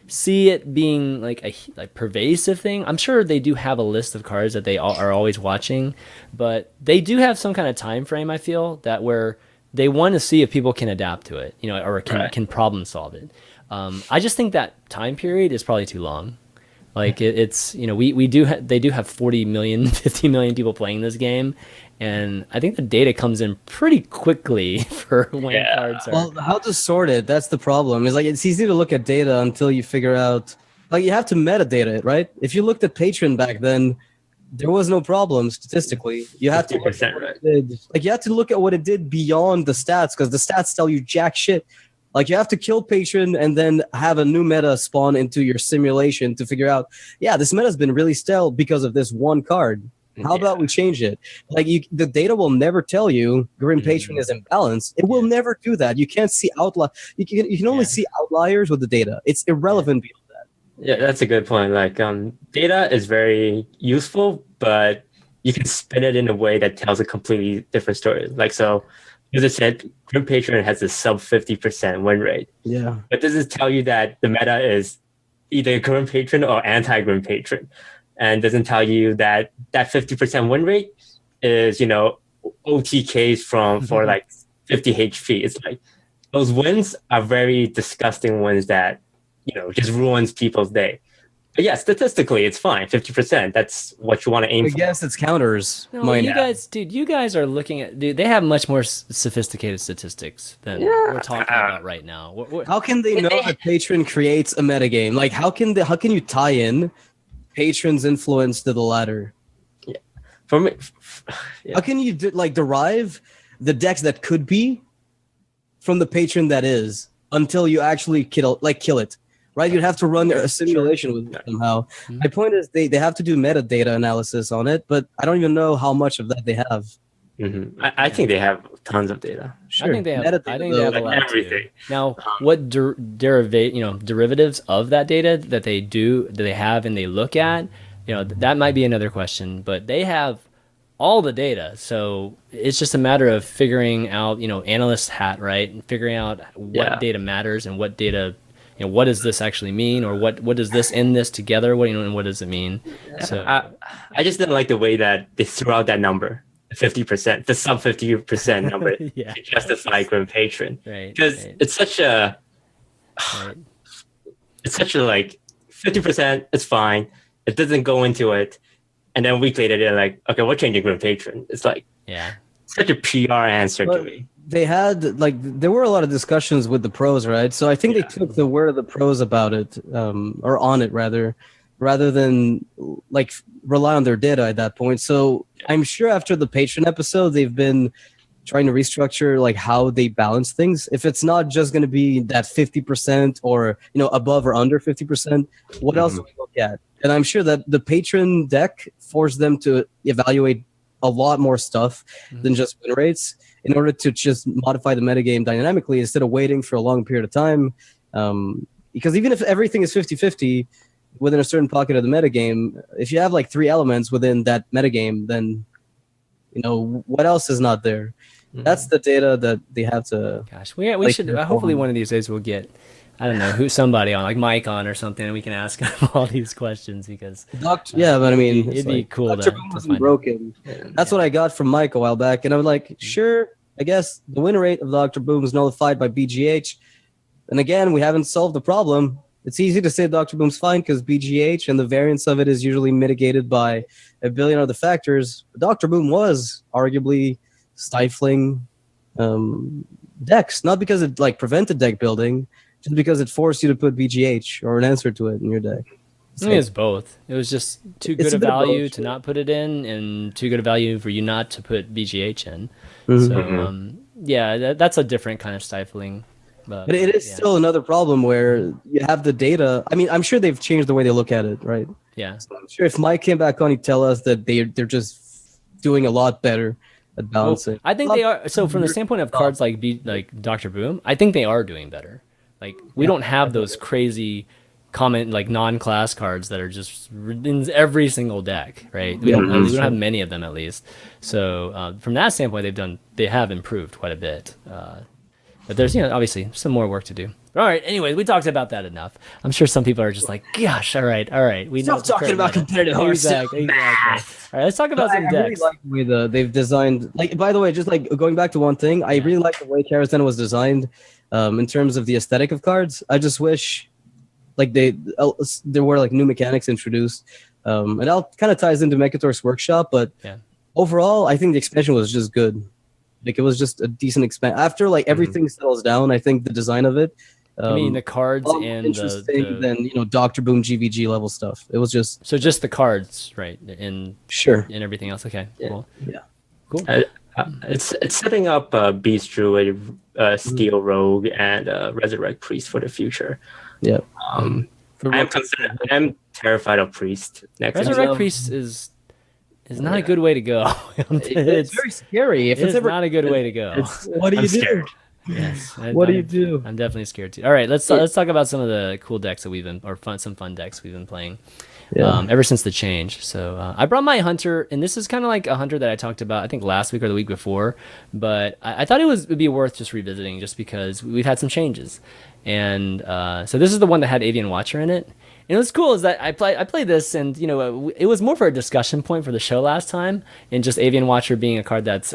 see it being like a pervasive thing. I'm sure they do have a list of cards that they are always watching, but they do have some kind of time frame, I feel, that where they want to see if people can adapt to it, or can problem solve it. I just think that time period is probably too long. Like it's they do have 40 million, 50 million people playing this game, and I think the data comes in pretty quickly for when cards are. Well, how to sort it? That's the problem. It's easy to look at data until you figure out. Like you have to metadata it, right? If you looked at Patron back then, there was no problem statistically. You have to look at what it did. Like you have to look at what it did beyond the stats, because the stats tell you jack shit. Like you have to kill patron and then have a new meta spawn into your simulation to figure out, yeah, this meta has been really stale because of this one card. How about we change it? Like the data will never tell you Grim Patron is imbalanced. It will never do that. You can't see outlier. You can only see outliers with the data. It's irrelevant beyond that. Yeah, that's a good point. Like data is very useful, but you can spin it in a way that tells a completely different story. Like so, as I said, Grim Patron has a sub 50% win rate. Yeah. But does it tell you that the meta is either Grim Patron or anti-Grim Patron? And doesn't tell you that 50% win rate is, OTKs for like 50 HP. It's like those wins are very disgusting wins that, just ruins people's day. But yeah, statistically, it's fine. 50%. That's what you want to aim for. I guess it's counters. No, you guys are looking at, they have much more sophisticated statistics than we're talking about right now. How can they know that Patron creates a metagame? Like, how can you tie in Patron's influence to the ladder? Yeah. For me, how can you derive the decks that could be from the patron that is until you actually kill it? Right, you'd have to run a simulation with it somehow. Mm-hmm. My point is they have to do metadata analysis on it, but I don't even know how much of that they have. Mm-hmm. I think they have tons of data. Sure. I think they have a lot everything. Too. Now, what derivatives of that data that they have and they look at, that might be another question. But they have all the data, so it's just a matter of figuring out, analyst hat, right, and figuring out what data matters and what data. What does this actually mean, or what does this end this together? And what does it mean? So I just didn't like the way that they threw out that number, 50%, the sub 50% number to justify Grim Patron, because it's such a like 50%. It's fine. It doesn't go into it, and then a week later they're like, okay, we're changing Grim Patron. It's like such a PR answer to me. They had there were a lot of discussions with the pros, right? So I think they took the word of the pros about it, or on it rather than rely on their data at that point. So I'm sure after the patron episode, they've been trying to restructure how they balance things. If it's not just going to be that 50% or above or under 50%, what else do we look at? And I'm sure that the patron deck forced them to evaluate a lot more stuff than just win rates, in order to just modify the metagame dynamically instead of waiting for a long period of time. Because even if everything is 50-50 within a certain pocket of the metagame, if you have 3 elements within that metagame, then what else is not there? That's the data that they have to. Gosh, we should. Hopefully, one of these days we'll get, I don't know, somebody on, like Mike on or something, and we can ask him all these questions, because but I mean, it'd be cool to find broken. That's what I got from Mike a while back, and I was like, sure, I guess the win rate of Dr. Boom is nullified by BGH. And again, we haven't solved the problem. It's easy to say Dr. Boom's fine because BGH and the variance of it is usually mitigated by a billion other factors. But Dr. Boom was arguably stifling decks, not because it prevented deck building, just because it forced you to put BGH or an answer to it in your deck. I mean, it's both. It was just too good a value to not put it in, and too good a value for you not to put BGH in. So, that's a different kind of stifling. But it is still another problem where you have the data. I mean, I'm sure they've changed the way they look at it, right? Yeah. So I'm sure if Mike came back on, he'd tell us that they're just doing a lot better at balancing. Well, I think they are. So from the standpoint of cards like Dr. Boom, I think they are doing better. We don't have those crazy non-class cards that are just in every single deck, right? We don't have many of them, at least. So from that standpoint, they have improved quite a bit. But there's obviously some more work to do. All right. Anyways, we talked about that enough. I'm sure some people are just like, gosh, all right. We stop talking about competitive Hearthstone. Exactly. All right, let's talk about some decks. I really like the way they've designed. By the way, just going back to one thing, I really like the way Hearthstone was designed in terms of the aesthetic of cards. I just wish there were new mechanics introduced, and that kind of ties into Mekkatorque Workshop. But overall, I think the expansion was just good. It was just a decent expansion. After everything settles down, I think the design of it I mean the cards and interesting than Doctor Boom GVG level stuff. It was just just the cards, right? And sure and everything else. Okay, cool. Yeah. Cool. It's setting up Beast Druid, Steel Rogue, and Resurrect Priest for the future. Yeah. I'm terrified of Priest. Resurrect Priest is not a good way to go. It's very scary. If it's ever not a good way to go. What do you do? Scared. Yes. What do you do? I'm definitely scared too. All right, let's talk about some of the cool decks that we've been, or some fun decks we've been playing. Ever since the change. So I brought my Hunter, and this is kind of like a Hunter that I talked about, I think last week or the week before, but I thought would be worth just revisiting just because we've had some changes. And so this is the one that had Avian Watcher in it. And what's cool is that I played this, and it was more for a discussion point for the show last time, and just Avian Watcher being a card that's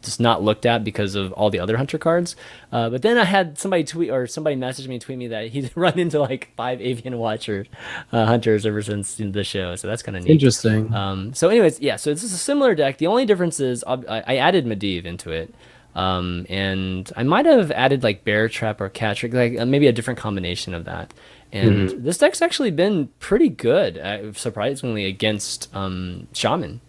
just not looked at because of all the other Hunter cards. But then I had somebody message me and tweet me that he's run into like 5 Avian Watcher Hunters ever since the show, so that's kind of neat. Interesting. So anyways, yeah, so this is a similar deck. The only difference is I added Medivh into it. And I might have added like Bear Trap or Cat Trick, like maybe a different combination of that. And this deck's actually been pretty good, surprisingly, against Shaman.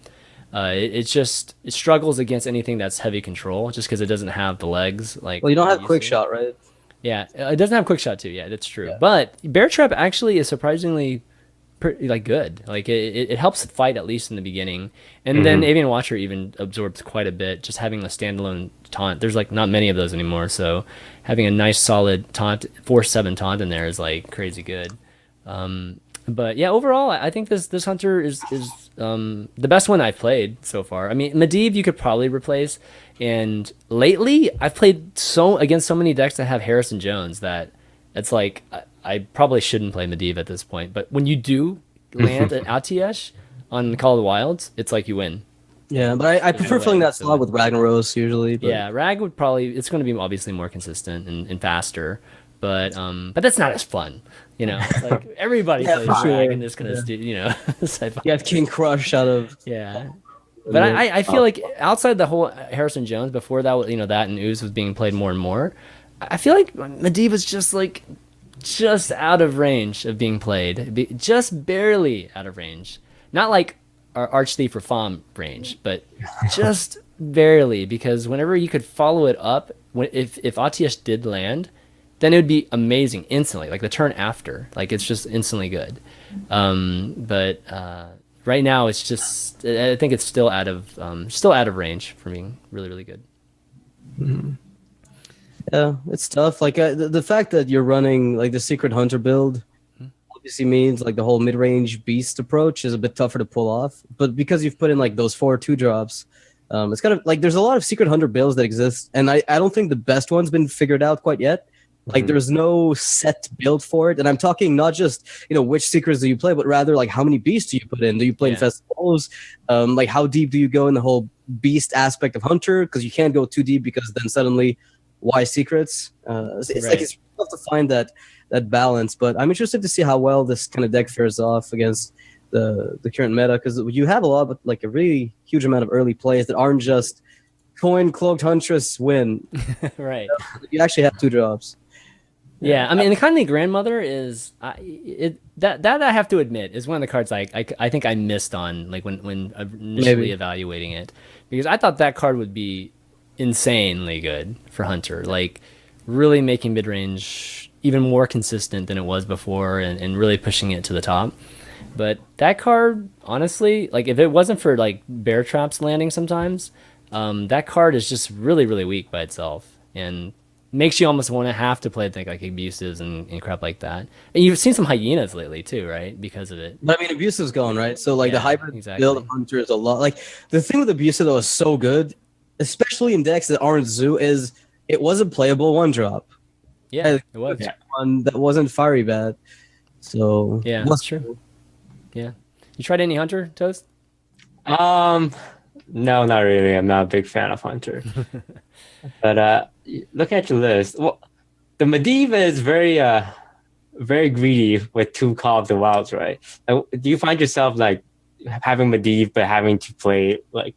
It struggles against anything that's heavy control, just because it doesn't have the legs. Well, you don't have Quick Shot, right? Yeah, it doesn't have Quick Shot too. Yeah, that's true. Yeah. But Bear Trap actually is surprisingly good. Like it helps fight at least in the beginning, and then Avian Watcher even absorbs quite a bit. Just having a standalone taunt, there's like not many of those anymore, so having a nice solid taunt 4/7 taunt in there is like crazy good. But yeah, overall I think this Hunter is the best one I've played so far. I mean, Medivh you could probably replace, and lately I've played against so many decks that have Harrison Jones that it's like I probably shouldn't play Medivh at this point, but when you do land an Atiyesh on Call of the Wilds, it's like you win. Yeah, but I prefer filling that slot with Ragnaros usually. But... Yeah, Rag would probably, it's going to be obviously more consistent and faster, but that's not as fun. It's like everybody plays Rag and it's going to do, You have King Crush out of... Yeah. But I feel like outside the whole Harrison Jones, before that, that and Ooze was being played more and more, I feel like Medivh was just out of range of being played, just barely out of range. Not like our Archthief or Fom range, but just barely, because whenever you could follow it up, if Atiyesh did land, then it would be amazing instantly, like the turn after, like it's just instantly good. But right now it's just, I think it's still out of range for being really, really good. Mm-hmm. Yeah, it's tough. Like the fact that you're running like the Secret Hunter build obviously means like the whole mid-range beast approach is a bit tougher to pull off. But because you've put in like those 4 2-drops, it's kind of like there's a lot of Secret Hunter builds that exist, and I don't think the best one's been figured out quite yet. Like there's no set build for it, and I'm talking not just which secrets do you play, but rather like how many beasts do you put in? Do you play Infested Wolves? Like how deep do you go in the whole beast aspect of Hunter? Because you can't go too deep, because then suddenly why secrets? It's like it's tough to find that balance. But I'm interested to see how well this kind of deck fares off against the current meta, because you have a really huge amount of early plays that aren't just coin cloaked Huntress win. Right. You actually have 2 drops. Yeah, I mean, the Kindly Grandmother is that I have to admit is one of the cards I think I missed on, like when initially evaluating it, because I thought that card would be insanely good for Hunter, like really making mid-range even more consistent than it was before, and really pushing it to the top. But that card, honestly, like if it wasn't for like Bear Traps landing sometimes, that card is just really, really weak by itself, and makes you almost want to have to play like Abusives and crap like that. And you've seen some Hyenas lately too, right? Because of it. But I mean, Abusive's gone, right? So like the hybrid build of Hunter is a lot. Like the thing with Abusive though is so good, especially in decks that aren't Zoo, is it was a playable 1-drop. Yeah, it was. One that wasn't Fiery Bat. So yeah, that's true. Yeah. You tried any Hunter, Toast? No, not really. I'm not a big fan of Hunter. But look at your list. Well, the Medivh is very greedy with 2 Call of the Wilds, right? Do you find yourself like having Medivh but having to play like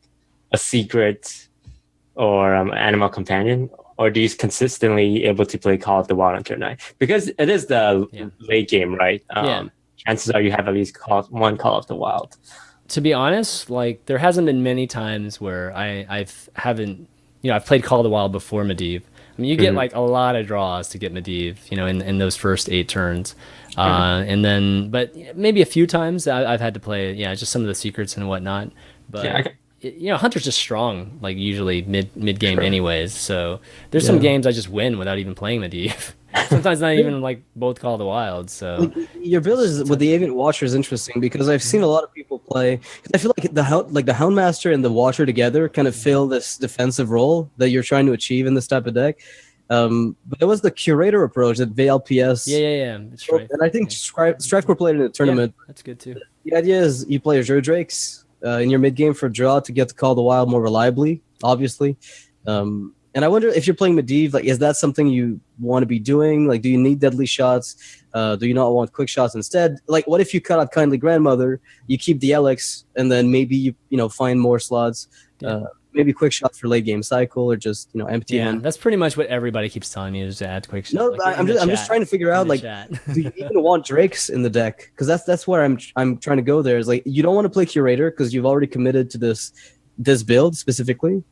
a secret or animal companion? or do you consistently able to play Call of the Wild on turn 9? Because it is the late game, right? Chances are you have at least one Call of the Wild. To be honest, like there hasn't been many times where I've played Call of the Wild before Medivh. I mean, you get like a lot of draws to get Medivh, in those first 8 turns. And then, but maybe a few times I've had to play, just some of the secrets and whatnot. But Hunter's just strong, like usually mid game anyways. So there's some games I just win without even playing Medivh. Sometimes not even like both Call of the Wild. So your build is with the Avian Watcher is interesting because I've seen a lot of people play. I feel like the Houndmaster and the Watcher together kind of fill this defensive role that you're trying to achieve in this type of deck. But it was the Curator approach that VLPS. Yeah, that's right. And I think Strivecore played in a tournament. Yeah, that's good too. The idea is you play your Drakes in your mid game for a draw to get to Call of the Wild more reliably, obviously. And I wonder if you're playing Medivh, like, is that something you want to be doing? Like, do you need deadly shots? Do you not want quick shots instead? Like, what if you cut out Kindly Grandmother, you keep the Elix, and then maybe you find more slots, maybe quick shots for late game cycle, or just empty hand. That's pretty much what everybody keeps telling me is to add quick shots. No, like, I'm just trying to figure out, like, do you even want Drakes in the deck? Because that's where I'm trying to go. There is like, you don't want to play Curator because you've already committed to this build specifically.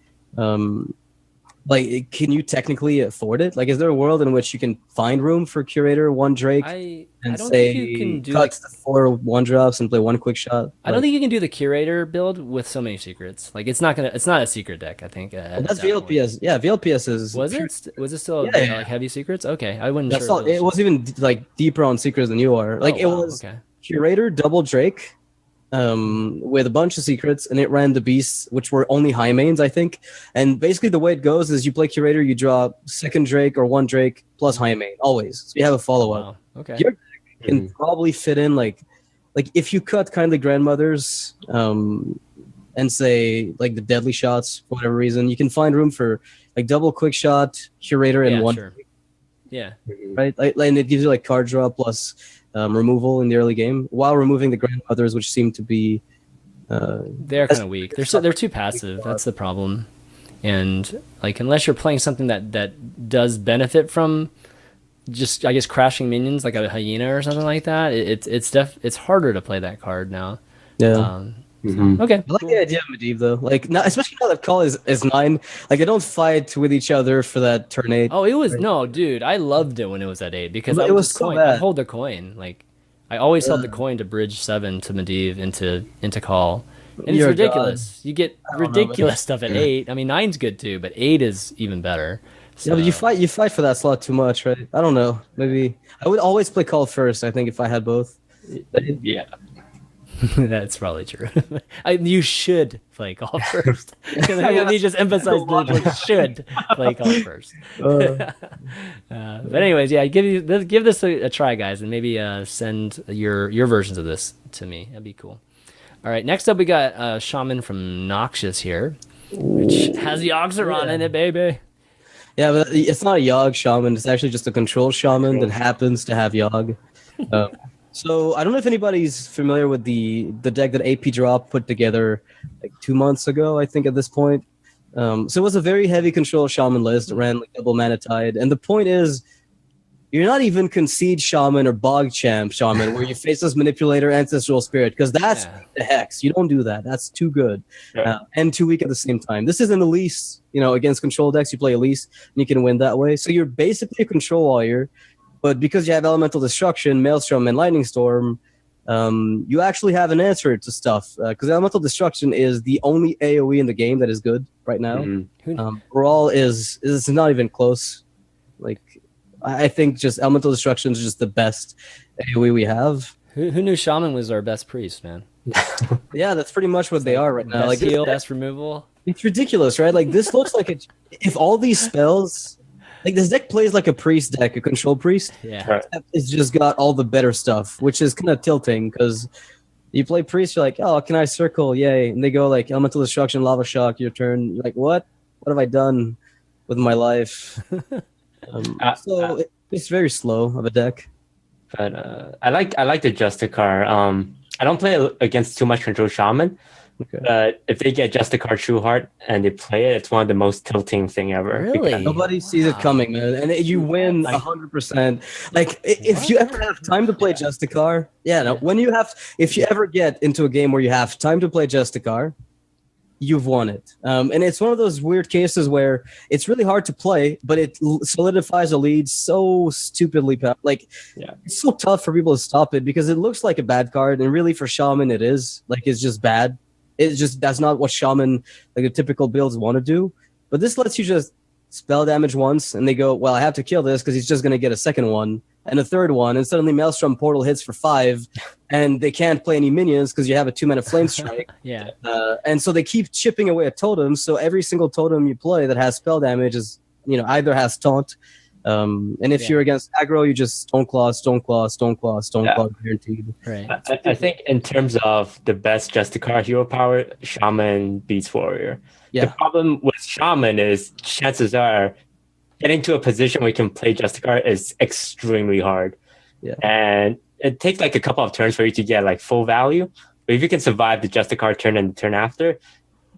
Like, can you technically afford it? Like, is there a world in which you can find room for Curator, one Drake, I and don't say think you can do cut the 4 1-drops and play one quick shot? I don't think you can do the Curator build with so many secrets. Like, it's not a secret deck, I think. That's VLPS. Yeah, VLPS is. Was it still like heavy secrets? Okay, I wouldn't. That's all. It was even like deeper on secrets than you are. Like, it was Curator, double Drake, with a bunch of secrets, and it ran the beasts, which were only high mains, I think. And basically the way it goes is you play Curator, you draw second Drake or one Drake plus high main, always. So you have a follow-up. Wow. Okay. Your deck can probably fit in like if you cut Kindly Grandmothers and say like the deadly shots for whatever reason, you can find room for like double quick shot, Curator, and one. Sure. Yeah. Right? And it gives you like card draw plus removal in the early game while removing the Grandmothers, which seem to be they're kind of weak. They're too passive. That's the problem. And like, unless you're playing something that does benefit from just, I guess, crashing minions like a hyena or something like that, it's harder to play that card now. Yeah. Okay. I like the idea of Medivh though. Like, now, especially now that Call is 9. Like, they don't fight with each other for that turn 8. Oh, it was no, dude. I loved it when it was at 8 because it was so coin. bad. I hold the coin. Like, I always held the coin to bridge 7 to Medivh into Call, and it's ridiculous. You get ridiculous stuff at 8. I mean, 9's good too, but 8 is even better. So. Yeah, but you fight for that slot too much, right? I don't know. Maybe I would always play Call first. I think if I had both. Yeah. That's probably true. You should play Call first. Let me just emphasize the should play Call first. But anyways, yeah, give this a try, guys, and maybe send your versions of this to me. That'd be cool. All right, next up we got Shaman from Noxious here, which has Yogg-Saron in it, baby. Yeah, but it's not a Yogg Shaman. It's actually just a control Shaman that happens to have Yogg. So I don't know if anybody's familiar with the deck that AP Drop put together like 2 months ago, I think at this point. So it was a very heavy control Shaman list. It ran like double Mana Tide. And the point is, you're not even Concede Shaman or Bog Champ Shaman where you Faceless Manipulator, Ancestral Spirit, because that's the Hex. You don't do that. That's too good. And too weak at the same time. This is an Elise, against control decks, you play Elise, and you can win that way. So you're basically a control warrior. But because you have Elemental Destruction, Maelstrom, and Lightning Storm, you actually have an answer to stuff. Because Elemental Destruction is the only AoE in the game that is good right now. Brawl is not even close. Like, I think just Elemental Destruction is just the best AoE we have. Who knew Shaman was our best priest, man? Yeah, that's pretty much what they are right now. Best heal, best removal. It's ridiculous, right? Like, this looks like if all these spells... Like, this deck plays like a priest deck, a control priest. Yeah. It's just got all the better stuff, which is kind of tilting because you play priest, you're like, oh, can I circle? Yay. And they go like Elemental Destruction, Lava Shock, your turn. You're like, what? What have I done with my life? It's very slow of a deck. But I like the Justicar. I don't play against too much control Shaman, Okay. But if they get Justicar True Heart and they play it, it's one of the most tilting thing ever. Really? Nobody sees it coming, man, and you win 100%. Like if you ever have time to play Justicar, if you ever get into a game where you have time to play Justicar, you've won it. And it's one of those weird cases where it's really hard to play, but it solidifies a lead so stupidly. It's so tough for people to stop it because it looks like a bad card, and really for Shaman it is. Like, it's just bad. That's not what Shaman, like the typical builds, want to do. But this lets you just spell damage once, and they go, well, I have to kill this because he's just going to get a second one and a third one, and suddenly Maelstrom Portal hits for 5, and they can't play any minions because you have a 2-mana Flame Strike. And so they keep chipping away at totems, so every single totem you play that has spell damage is, either has taunt, and if you're against aggro, you just Stoneclaw, guaranteed. Right. I think in terms of the best Justicar hero power, Shaman beats Warrior. Yeah. The problem with Shaman is chances are getting to a position where you can play Justicar is extremely hard. Yeah. And it takes like a couple of turns for you to get like full value. But if you can survive the Justicar turn and the turn after,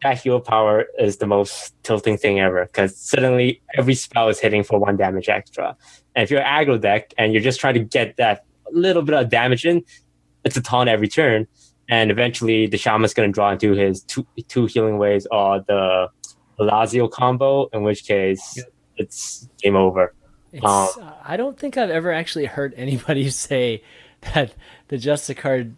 that hero power is the most tilting thing ever, because suddenly every spell is hitting for 1 damage extra. And if you're an aggro deck and you're just trying to get that little bit of damage in, it's a taunt every turn. And eventually the Shaman's going to draw into his two healing waves or the Lazio combo, in which case it's game over. I don't think I've ever actually heard anybody say that the Justicar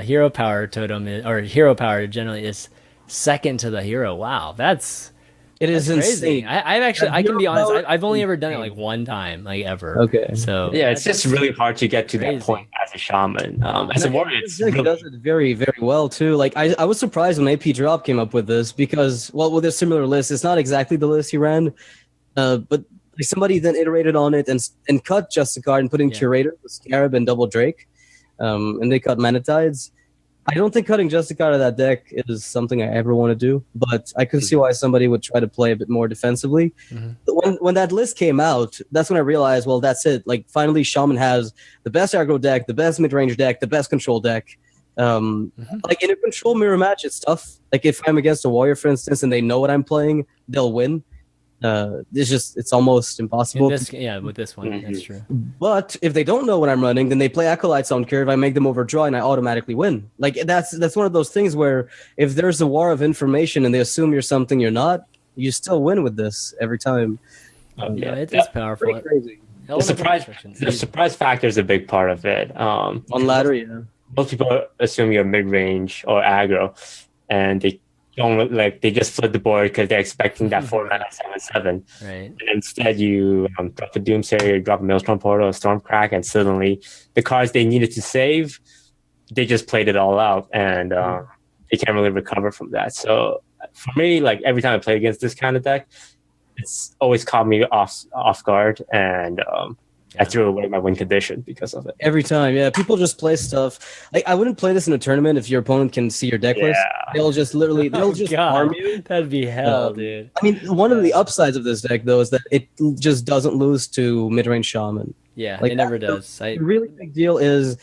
hero power totem or hero power generally is second to the hero. Wow, that's crazy. Insane. I can be honest, I've only ever done it like one time, like ever. Okay. So yeah, it's just really hard to get to that point as a Shaman. As a warrior, it does it very, very well too. Like I was surprised when AP Drop came up with this because, well, with a similar list, it's not exactly the list he ran, but like somebody then iterated on it and cut Justicar and put in Curator with Scarab and Double Drake, and they cut Manatides. I don't think cutting Justicar out of that deck is something I ever want to do, but I could see why somebody would try to play a bit more defensively. But when that list came out, that's when I realized, well, that's it. Like, finally, Shaman has the best aggro deck, the best mid-range deck, the best control deck. Like, in a control mirror match, it's tough. Like, if I'm against a warrior, for instance, and they know what I'm playing, they'll win. It's almost impossible. With this one, that's true. But if they don't know what I'm running, then they play Acolytes on curve. I make them overdraw, and I automatically win. Like that's one of those things where if there's a war of information and they assume you're something you're not, you still win with this every time. It's powerful. Crazy. The surprise factor is a big part of it. On ladder, most people assume you're mid-range or aggro, and they just flip the board because they're expecting that 4-mana 7/7. Right. And instead, you drop a Doomsayer, drop a Maelstrom Portal, a Stormcrack, and suddenly the cards they needed to save, they just played it all out, and they can't really recover from that. So for me, like every time I play against this kind of deck, it's always caught me off guard, and I threw away my win condition because of it. Every time, people just play stuff. Like, I wouldn't play this in a tournament if your opponent can see your deck list. They'll just harm you. That'd be hell, dude. I mean, one of the upsides of this deck, though, is that it just doesn't lose to mid-range Shaman. Yeah, like, it never does. The really big deal is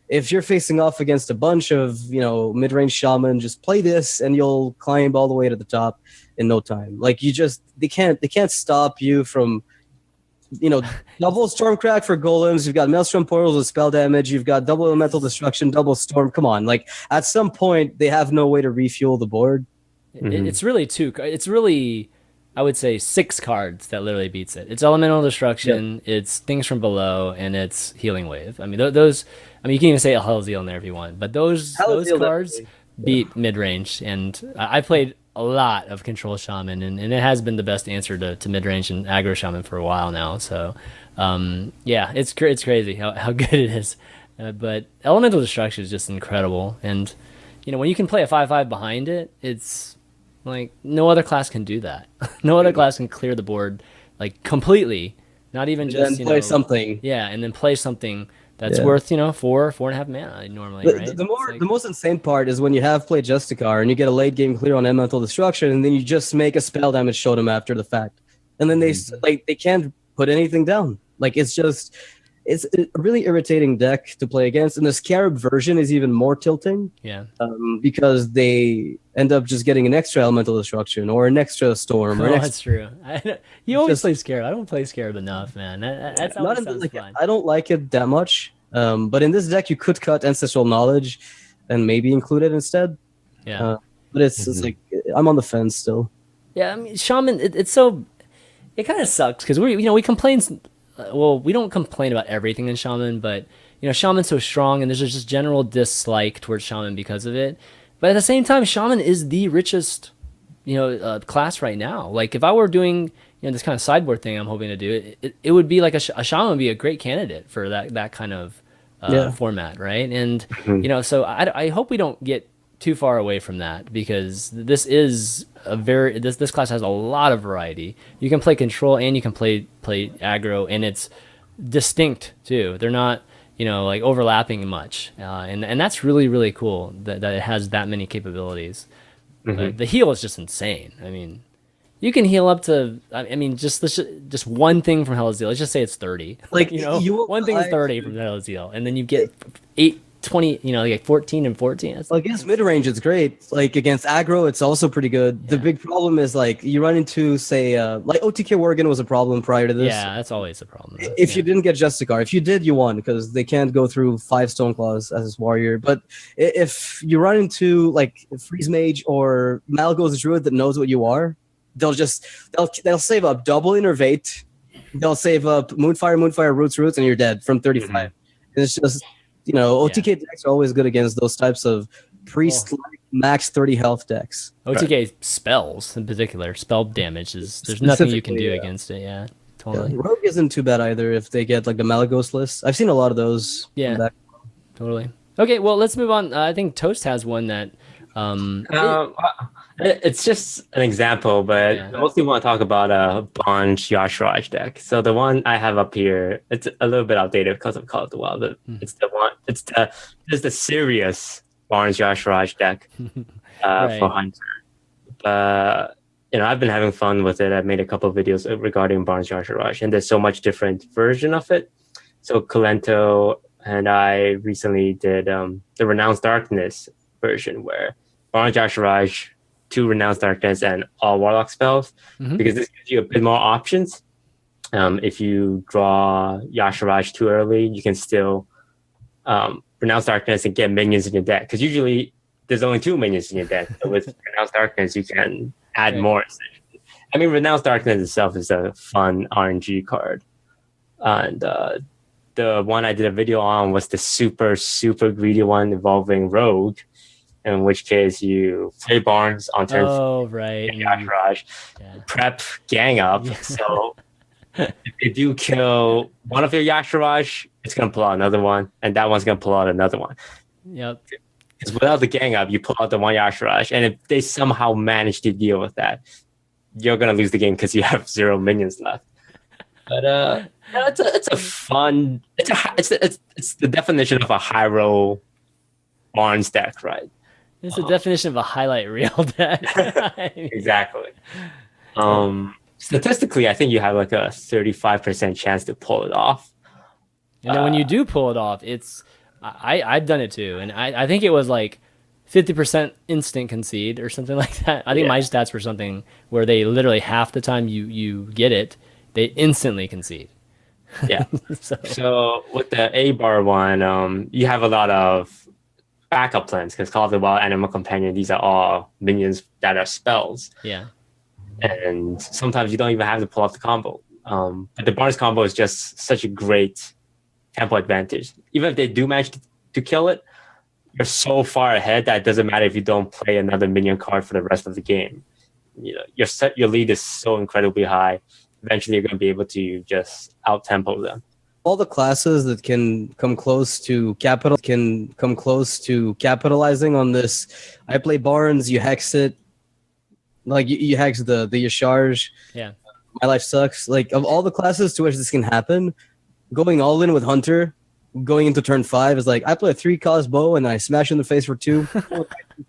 if you're facing off against a bunch of, mid-range Shaman, just play this and you'll climb all the way to the top in no time. Like, they can't stop you from... double Stormcrack for golems. You've got Maelstrom Portals with spell damage. You've got double Elemental Destruction, double Storm. Come on, like at some point they have no way to refuel the board. It's really, I would say 6 cards that literally beats it. It's Elemental Destruction, it's Things from Below, and it's Healing Wave. I mean, those. I mean, you can even say a Hellzeal in there if you want, but those cards beat mid range. And I played a lot of control shaman, and it has been the best answer to mid-range and aggro shaman for a while now. So it's crazy how good it is. But elemental destruction is just incredible, and when you can play a 5/5 behind it, it's like no other class can do that. No other class can clear the board like completely, not even just play something. Yeah, and then play something that's worth 4.5 mana normally, right? The most insane part is when you have played Justicar and you get a late game clear on elemental destruction, and then you just make a spell damage totem after the fact, and then they can't put anything down. Like it's it's a really irritating deck to play against, and the Scarab version is even more tilting. Yeah. Because they end up just getting an extra elemental destruction or an extra storm. Or That's true. You always play Scarab. I don't play Scarab enough, man. That's always sounds fun. I don't like it that much. But in this deck, you could cut Ancestral Knowledge and maybe include it instead. Yeah. But it's like I'm on the fence still. Yeah, I mean, Shaman. It's so. It kind of sucks because we complain. Well, we don't complain about everything in Shaman, but Shaman's so strong, and there's just general dislike towards Shaman because of it. But at the same time, Shaman is the richest, class right now. Like if I were doing this kind of sideboard thing, I'm hoping to do it would be like a Shaman would be a great candidate for that kind of format, right? And so I hope we don't get too far away from that, because this is this class has a lot of variety. You can play control and you can play aggro, and it's distinct too. They're not like overlapping much, and that's really, really cool that it has that many capabilities. But the heal is just insane. I mean, you can heal up to just one thing from Hell's Zeal. Let's just say it's 30. Like one thing is 30 from Hell's Zeal, and then you get 20, like 14 and 14. Well, against mid-range, it's great. Like against aggro, it's also pretty good. Yeah. The big problem is like you run into, say, like OTK Worgen was a problem prior to this. Yeah, that's always a problem. If you didn't get Justicar, if you did, you won, because they can't go through 5 Stoneclaws as his warrior. But if you run into like Freeze Mage or Malgo's Druid that knows what you are, they'll save up double Innervate, they'll save up Moonfire, Roots, and you're dead from 35. And it's just OTK decks are always good against those types of priest max 30 health decks. OTK spells in particular, spell damage there's nothing you can do against it. Yeah, totally. Yeah, Rogue isn't too bad either if they get like the Malagos list. I've seen a lot of those. Yeah, totally. Okay, well, let's move on. I think Toast has one that it's just an example, but I mostly want to talk about a Bonge Yashraj deck. So the one I have up here, it's a little bit outdated because I've called it a while, but it's the serious Bonge Yashraj deck for Hunter. I've been having fun with it. I've made a couple of videos regarding Bonge Yashraj, and there's so much different version of it. So Kalento and I recently did the Renounced Darkness version, where Bonge Yashraj, 2 Renounced Darkness, and all Warlock spells, because this gives you a bit more options. If you draw Yashraj too early, you can still Renounce Darkness and get minions in your deck, because usually there's only 2 minions in your deck. So with Renounce Darkness, you can add more. Essentially. I mean, Renounce Darkness itself is a fun RNG card, and the one I did a video on was the super, super greedy one involving Rogue, in which case you play Barnes on turn 4, right. Yashraj, prep, gang up. Yeah. So if you do kill one of your Yashraj, it's going to pull out another one, and that one's going to pull out another one. Yep. Because without the gang up, you pull out the one Yashraj, and if they somehow manage to deal with that, you're going to lose the game because you have 0 minions left. But it's a fun. It's the definition of a high roll Barnes deck, right? It's the definition of a highlight reel deck. Exactly. Statistically, I think you have like a 35% chance to pull it off. And then when you do pull it off, I've done it too, and I think it was like 50% instant concede or something like that. I think my stats were something where they literally half the time you get it, they instantly concede. Yeah. So with the A-bar one, you have a lot of backup plans, because Call of the Wild, Animal Companion, these are all minions that are spells. Yeah. And sometimes you don't even have to pull off the combo. But the Barnes combo is just such a great tempo advantage. Even if they do manage to kill it, you're so far ahead that it doesn't matter if you don't play another minion card for the rest of the game. Your lead is so incredibly high. Eventually, you're going to be able to just out-tempo them. All the classes that can come close to capitalizing on this. I play Barnes, you hex it. Like you hex the Yasharj. Yeah. My life sucks. Like of all the classes to which this can happen, going all in with Hunter, going into turn 5 is like I play a 3-cost bow and I smash in the face for 2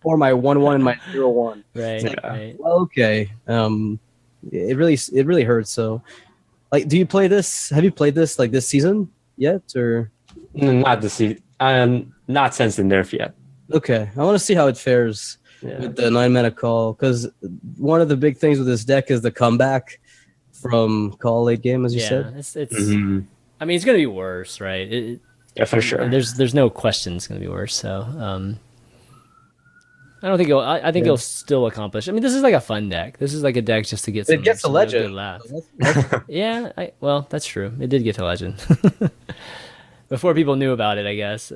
for my 1/1 and my 0/1. Right. Like, right. Okay. It really hurts. So, like, do you play this? Have you played this like this season? yet, or Not the not since the nerf yet. okay? I want to see how it fares with the 9-mana call, because one of the big things with this deck is the comeback from call late game, as you said. It's I mean, it's gonna be worse, right? Yeah, for sure. There's no question it's gonna be worse. So I don't think I think it'll still accomplish. I mean, this is like a fun deck. This is like a deck just to get some. It gets a legend. Yeah, well, that's true. It did get to legend before people knew about it. I guess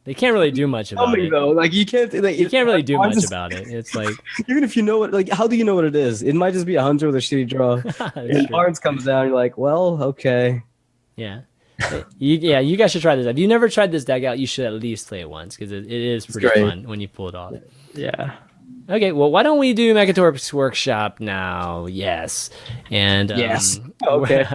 they can't really do much about it. Though, like you can't really do much about it. It's like even if you know what, like, how do you know what it is? It might just be a hunter with a shitty draw. And Barnes comes down, you're like, well, okay. Yeah. You guys should try this. If you never tried this deck out, you should at least play it once, because it is pretty fun when you pull it off. Yeah. Okay, well, why don't we do Mekkatorque's Workshop now? Yes. And yes. Okay.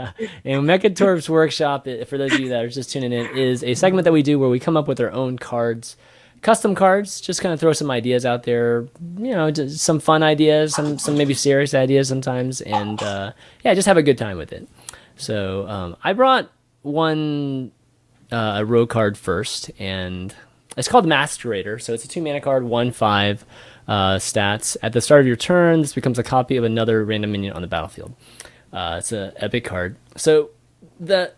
And Mekkatorque's Workshop, for those of you that are just tuning in, is a segment that we do where we come up with our own cards, custom cards, just kind of throw some ideas out there, just some fun ideas, some maybe serious ideas sometimes, and just have a good time with it. So I brought a rogue card first, and it's called Masquerader. So it's a 2-mana card, 1/5 stats. At the start of your turn, this becomes a copy of another random minion on the battlefield. It's an epic card. So this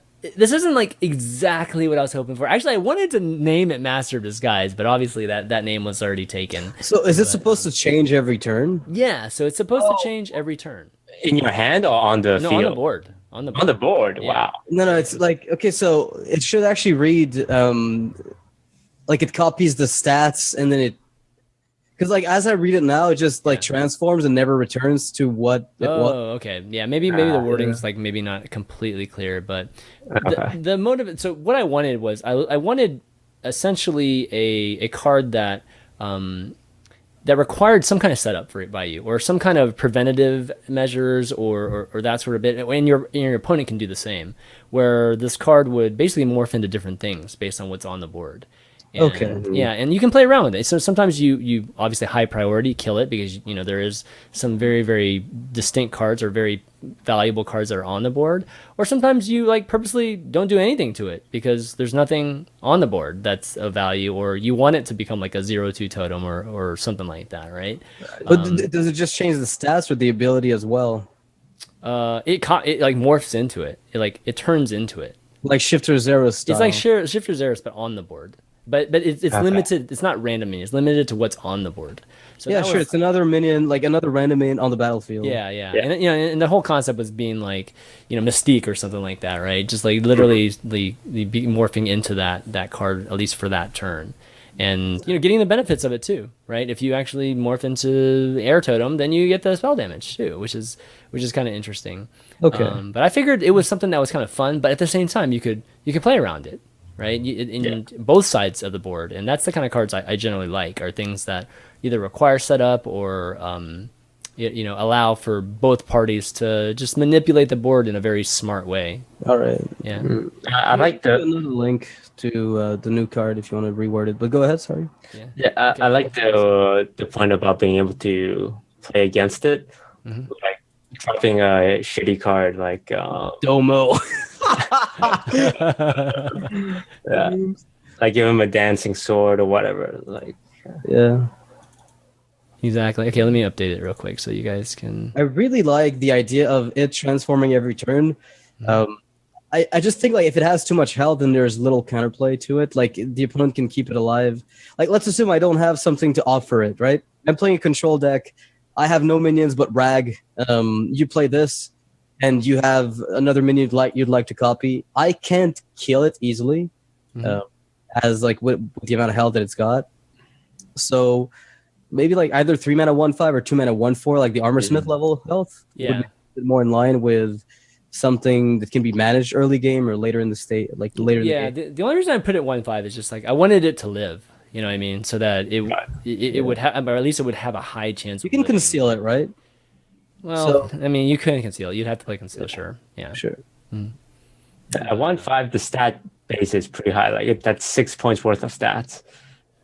isn't like exactly what I was hoping for. Actually, I wanted to name it Master of Disguise, but obviously that name was already taken. So is it supposed to change every turn? Yeah, so it's supposed to change every turn. In your hand or on the field? On the board. On the board. Yeah. Wow. No, it's like, okay, so it should actually read like it copies the stats, and then because like as I read it now, it just like transforms and never returns to what it was. Okay. Yeah, maybe the wording's like maybe not completely clear, but the motive. So what I wanted was I wanted essentially a card that that required some kind of setup for it by you, or some kind of preventative measures, or that sort of bit. And your opponent can do the same, where this card would basically morph into different things based on what's on the board. And, yeah, and you can play around with it. So sometimes you obviously high priority kill it, because there is some very, very distinct cards or very valuable cards that are on the board. Or sometimes you like purposely don't do anything to it because there's nothing on the board that's of value, or you want it to become like a 0/2 totem or something like that, right? But does it just change the stats or the ability as well? It like morphs into it. It turns into it. Like Shifter Zero style. It's like Shifter Zeros, but on the board. But it's limited. It's not random minions. It's limited to what's on the board. So yeah, sure. It's another minion, like another random minion on the battlefield. Yeah. And and the whole concept was being like, Mystique or something like that, right? Just like literally the morphing into that card, at least for that turn, and getting the benefits of it too, right? If you actually morph into Air Totem, then you get the spell damage too, which is kind of interesting. Okay. But I figured it was something that was kind of fun, but at the same time you could play around it. Right, in both sides of the board, and that's the kind of cards I generally like, are things that either require setup or allow for both parties to just manipulate the board in a very smart way. All right. Yeah. I like another link to the new card if you want to reword it, but go ahead. Sorry. I like the point about being able to play against it, like dropping a shitty card like Domo. Yeah, like give him a dancing sword or whatever. Like, yeah, exactly. Okay, let me update it real quick so you guys can. I really like the idea of it transforming every turn. I just think like if it has too much health, then there's little counterplay to it. Like the opponent can keep it alive. Like let's assume I don't have something to offer it. Right? I'm playing a control deck. I have no minions but Rag. You play this, and you have another minion you'd like to copy. I can't kill it easily, as like with the amount of health that it's got. So maybe like either 3-mana 1/5 or 2-mana 1/4, like the Armor Smith level of health. Yeah, would be more in line with something that can be managed early game or later in the state, like later. Yeah, in the game. The only reason I put it 1/5 is just like I wanted it to live. You know what I mean? So that it would have, or at least it would have a high chance. You can conceal it, right? Well, I mean, you couldn't conceal. You'd have to play conceal, sure. Yeah, sure. At 1/5, the stat base is pretty high. Like that's 6 points worth of stats,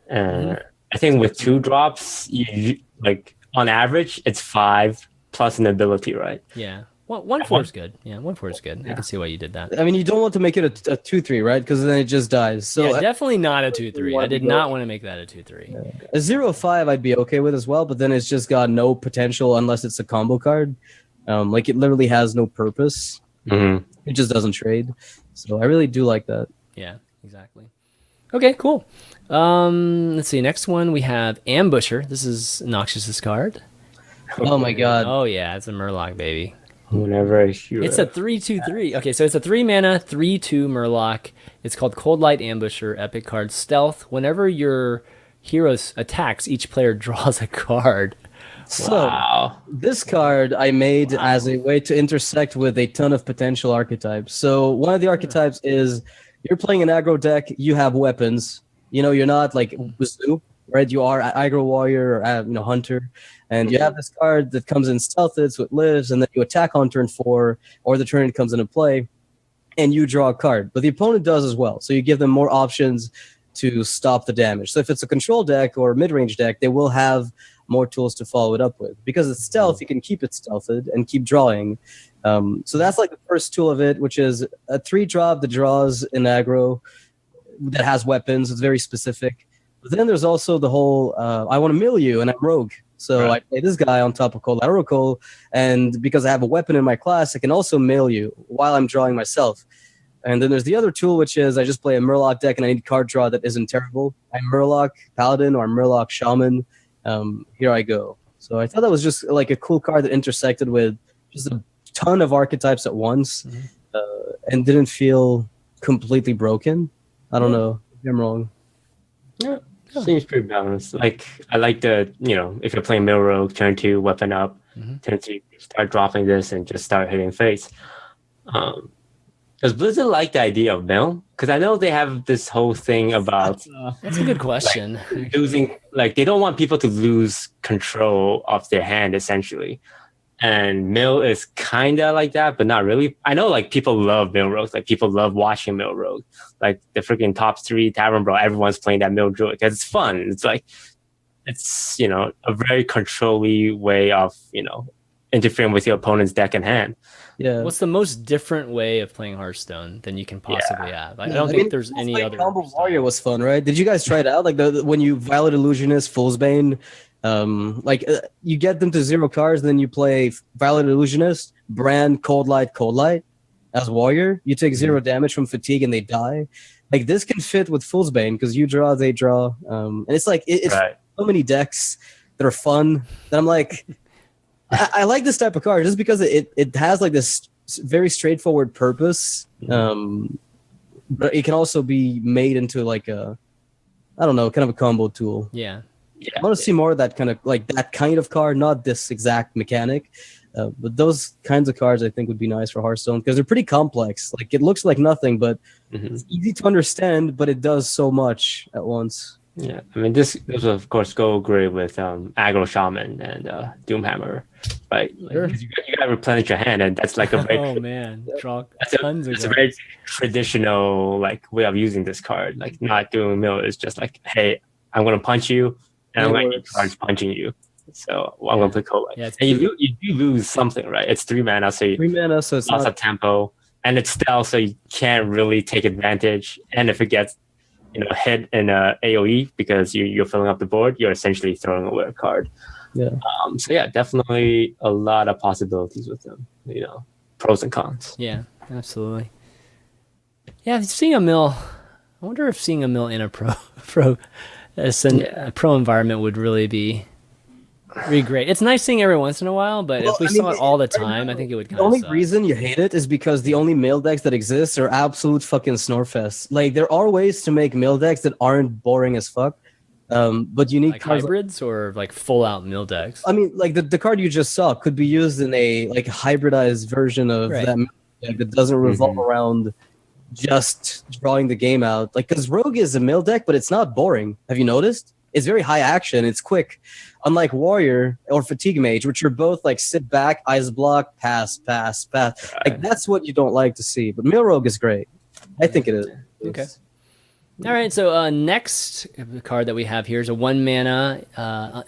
and I think with 2 drops, you like on average it's 5 plus an ability, right? Yeah. 1/4 is good. Yeah, 1/4 is good. I can see why you did that. I mean, you don't want to make it a 2/3, right? Because then it just dies. So yeah, definitely not a 2/3. I did not want to make that a 2/3. A 0/5 I'd be okay with as well, but then it's just got no potential unless it's a combo card. Like it literally has no purpose. Mm-hmm. It just doesn't trade. So I really do like that. Yeah, exactly. Okay, cool. Let's see. Next one we have Ambusher. This is Noxious's card. Oh my god. Oh yeah, it's a Murloc baby. Whenever a hero. It's a 3/2/3. Okay, so it's a 3-mana 3/2 Murloc. It's called Cold Light Ambusher. Epic card Stealth. Whenever your hero attacks, each player draws a card. So this card I made as a way to intersect with a ton of potential archetypes. So one of the archetypes is you're playing an aggro deck, you have weapons. You know, you're not like Wazoo, right? You are aggro warrior or hunter. And you have this card that comes in stealthed, so it lives, and then you attack on turn 4, or the turn it comes into play, and you draw a card. But the opponent does as well, so you give them more options to stop the damage. So if it's a control deck or mid-range deck, they will have more tools to follow it up with. Because it's stealth, you can keep it stealthed and keep drawing. So that's like the first tool of it, which is a 3-drop that draws in aggro that has weapons. It's very specific. But then there's also the whole, I want to mill you, and I'm rogue. So I play this guy on top of Collateral, and because I have a weapon in my class, I can also mail you while I'm drawing myself. And then there's the other tool, which is I just play a Murloc deck and I need card draw that isn't terrible. I'm Murloc Paladin or Murloc Shaman. Here I go. So I thought that was just like a cool card that intersected with just a ton of archetypes at once and didn't feel completely broken. I don't know. Maybe I'm wrong. Yeah. Seems pretty balanced. Like I like the if you're playing Mill Rogue, turn 2, weapon up, turn 3, start dropping this and just start hitting face. Does Blizzard like the idea of Mill? Because I know they have this whole thing about that's a good question. Like, losing, like they don't want people to lose control of their hand essentially. And Mill is kind of like that, but not really. I know like people love Mill Rogues. Like people love watching Mill Rogue. Like the freaking top 3 Tavern Brawl, everyone's playing that Mill Druid because it's fun. It's like, it's, a very control-y way of, interfering with your opponent's deck and hand. Yeah. What's the most different way of playing Hearthstone than you can possibly have? I don't think there's any other. Combo Warrior was fun, right? Did you guys try it out? Like when you Violet Illusionist, Fool's Bane, you get them to 0 cards, and then you play Violet Illusionist, Brand, Cold Light as Warrior. You take 0 damage from fatigue and they die. Like this can fit with Fool's Bane because you draw, they draw, and it's like it's so many decks that are fun that I'm like, I like this type of card just because it has like this very straightforward purpose, but it can also be made into like a, I don't know, kind of a combo tool. Yeah. I want to see more of that kind of card, not this exact mechanic, but those kinds of cards I think would be nice for Hearthstone because they're pretty complex. Like it looks like nothing, but it's easy to understand, but it does so much at once. Yeah, I mean this will of course go great with Aggro Shaman and Doomhammer, right? Sure. Like, you got to replenish your hand, and that's like a very draw tons of. It's a very traditional like way of using this card. Like not doing mill is just like, hey, I'm gonna punch you, and I'm going to cards punching you. So I'm going to play Cold Light. Yeah, and you do lose something, right? It's 3 mana, so it's lots of tempo, and it's stealth, so you can't really take advantage. And if it gets hit in a AOE because you're filling up the board, you're essentially throwing away a card. Yeah. So yeah, definitely a lot of possibilities with them. Pros and cons. Yeah, absolutely. Yeah, seeing a mill. I wonder if seeing a mill in a pro environment would really be great. It's nice seeing every once in a while, but if we saw it all the time, I think it would kind of The only reason you hate it is because the only mail decks that exist are absolute fucking snorefests. Like, there are ways to make mail decks that aren't boring as fuck, but you need like hybrids or like full-out mill decks. I mean, like the card you just saw could be used in a like hybridized version of that mail deck that doesn't revolve around just drawing the game out. Like, because Rogue is a mail deck, but it's not boring. Have you noticed? It's very high action. It's quick. Unlike Warrior or Fatigue Mage, which are both like sit back, eyes block, pass. Like that's what you don't like to see. But Mill Rogue is great. I think it is. Okay. All right. So next card that we have here is a 1 mana.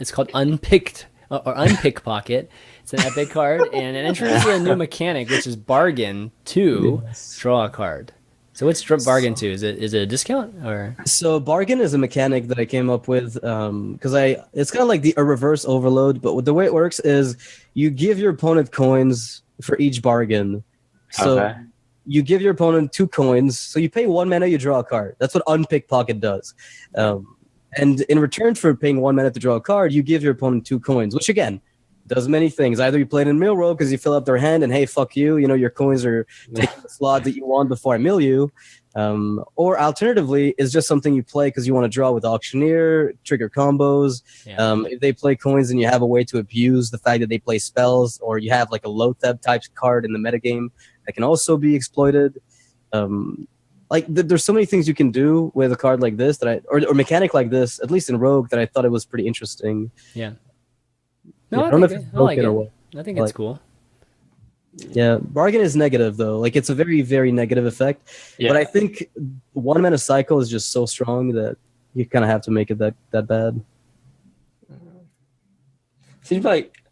It's called Unpicked or Unpickpocket. It's an epic card, and it introduces a new mechanic, which is bargain 2, draw a card. So what's bargain 2? Is it a discount or? So bargain is a mechanic that I came up with because it's kind of like a reverse overload, but the way it works is you give your opponent coins for each bargain. So you give your opponent 2 coins, so you pay 1 mana, you draw a card. That's what Unpickpocket does. And in return for paying 1 mana to draw a card, you give your opponent 2 coins, which again does many things. Either you play it in mill row because you fill up their hand and hey, fuck you, your coins are taking the slot that you want before I mill you. Or alternatively, is just something you play because you want to draw with Auctioneer, trigger combos. Yeah. If they play coins and you have a way to abuse the fact that they play spells, or you have like a Lotheb type card in the metagame that can also be exploited. There's so many things you can do with a card like this or mechanic like this, at least in Rogue, that I thought it was pretty interesting. Yeah. No, I don't know if it's broken or what. I think it's cool. Yeah, bargain is negative though. Like it's a very, very negative effect. Yeah. But I think 1 mana cycle is just so strong that you kind of have to make it that bad. Seems like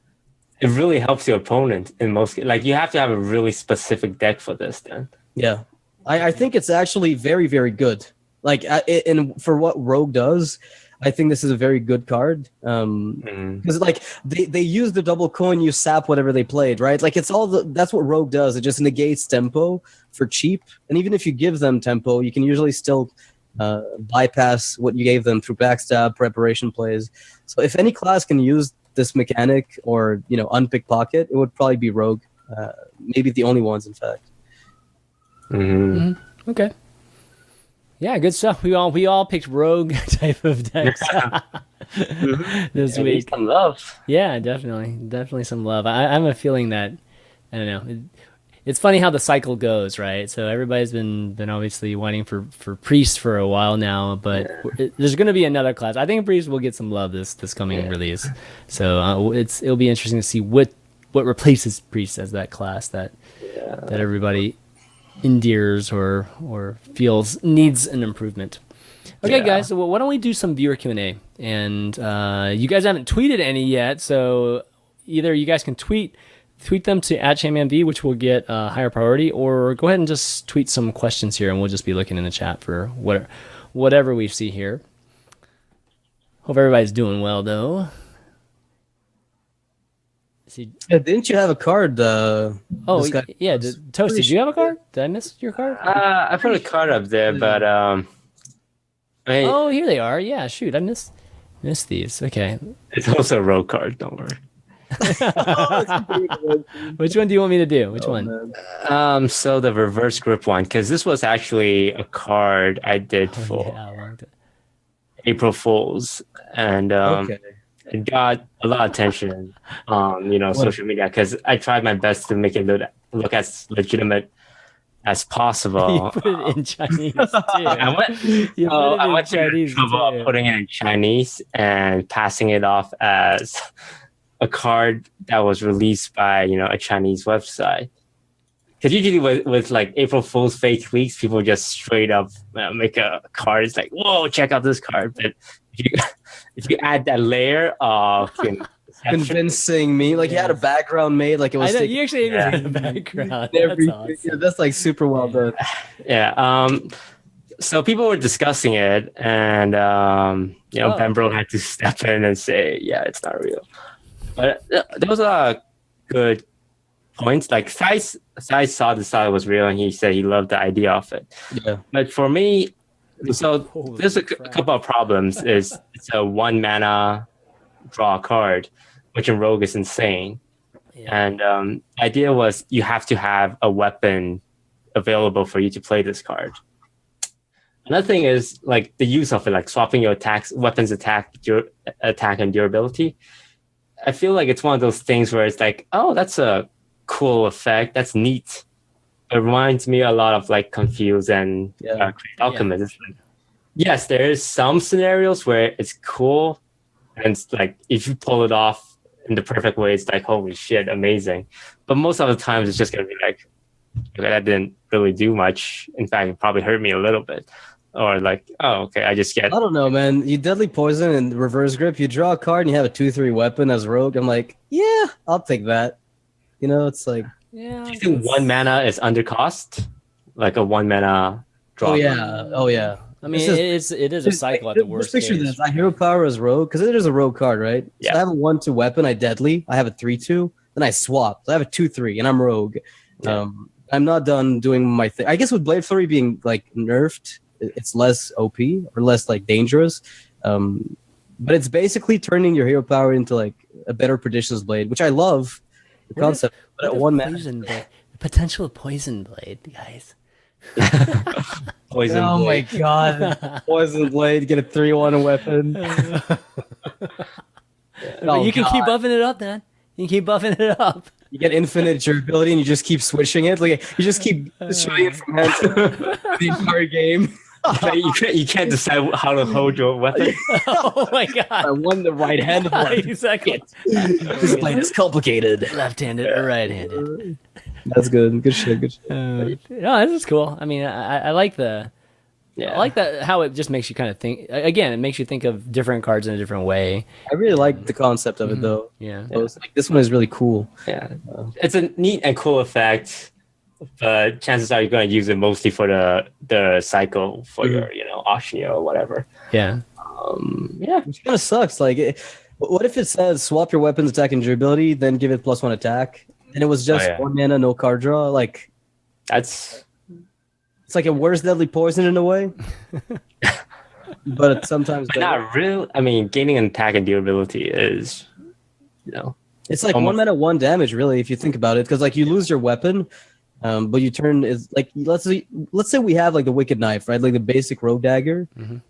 it really helps your opponent in most. Like you have to have a really specific deck for this. Then. Yeah, I think it's actually very, very good. Like for what Rogue does, I think this is a very good card. Because like they use the double coin, you sap whatever they played, right? Like it's that's what Rogue does. It just negates tempo for cheap. And even if you give them tempo, you can usually still bypass what you gave them through backstab, preparation plays. So if any class can use this mechanic or Unpickpocket, it would probably be Rogue. Maybe the only ones, in fact. Okay. Yeah, good stuff. We all picked Rogue type of decks this week. Some love. Yeah, definitely some love. I have a feeling that I don't know. It's funny how the cycle goes, right? So everybody's been obviously waiting for Priest for a while now, but there's going to be another class. I think Priest will get some love this coming release. So it'll be interesting to see what replaces Priest as that class that everybody endears or feels needs an improvement. Okay, guys, so why don't we do some viewer Q&A? And you guys haven't tweeted any yet, so either you guys can tweet them to @ChanManV, which will get higher priority, or go ahead and just tweet some questions here, and we'll just be looking in the chat for whatever we see here. Hope everybody's doing well, though. Didn't you have a card? Toast, did you have a card? Did I miss your card? I put a card up there, but oh, here they are. Yeah, shoot, I missed these. Okay. It's also a rogue card, don't worry. Which one do you want me to do? Which one? So the reverse grip one, because this was actually a card I did for April Fools, and it got a lot of attention on social media because I tried my best to make it look as legitimate as possible. You put it in Chinese too. I went to trouble putting it in Chinese and passing it off as a card that was released by a Chinese website. Because usually with like April Fool's fake leaks, people just straight up make a card. It's like, whoa, check out this card. But if you add that layer of convincing me, like you had a background made, like it was. I know, you actually had a background. That's awesome. That's like super well done. Yeah. So people were discussing it, and Pembroke had to step in and say, yeah, it's not real. But there was a lot of good points. Like Sai saw the style was real, and he said he loved the idea of it. Yeah. But for me, so there's a couple of problems. It's a 1 mana draw card, which in Rogue is insane. Yeah. And the idea was you have to have a weapon available for you to play this card. Another thing is like the use of it, like swapping your weapons attack and durability. I feel like it's one of those things where it's like, oh, that's a cool effect. That's neat. It reminds me a lot of like Confuse and Alchemist. It's like, yes, there is some scenarios where it's cool, and it's like if you pull it off in the perfect way, it's like holy shit, amazing. But most of the times, it's just gonna be like, okay, that didn't really do much. In fact, it probably hurt me a little bit. or like, oh, okay, I just get. I don't know, man. You deadly poison and reverse grip. You draw a card and you have a 2/3 weapon as rogue. I'm like, yeah, I'll take that. You know, it's like, Yeah. Do you think 1 mana is under cost? Like a 1 mana drop? oh yeah. I mean, it is a cycle at the worst Just picture case. this: I hero power as rogue because it is a rogue card, right? Yeah. So I have a 1/2 weapon. I deadly. I have a 3/2. Then I swap. So I have a 2/3, and I'm rogue. Yeah. I'm not done doing my thing. I guess with Blade Flurry being like nerfed, it's less OP or less like dangerous. But it's basically turning your hero power into like a better Perdition's Blade, which I love the concept. But at 1 mana, the potential of Poison Blade, guys. Poison oh Blade. my god, Poison Blade, get a 3/1 weapon. But you can keep buffing it up, man. You can keep buffing it up. You get infinite durability and you just keep switching it. Like you just keep showing it from hand to the entire game. You can't decide how to hold your weapon. Oh my god! I won the right hand. Exactly. This blade is complicated. Left-handed or right-handed? That's good. Good shit. Good shit. No, this is cool. I mean, I like the. Yeah. I like that how it just makes you kind of think. Again, it makes you think of different cards in a different way. I really like the concept of it though. Yeah. So it's like, this one is really cool. Yeah, it's a neat and cool effect, but chances are you're going to use it mostly for the cycle for your auctioneer or whatever. Yeah. Yeah, Which kind of sucks. Like, what if it says swap your weapons attack and durability, then give it +1 attack, and it was just 1 mana, no card draw? Like, that's it's like a worse deadly poison in a way. But it's sometimes better. not real. I mean, gaining an attack and durability is, It's like almost 1 mana, 1 damage, really, if you think about it, because like you lose your weapon, but you turn is like let's say we have like the Wicked Knife, right? Like the basic rogue dagger. It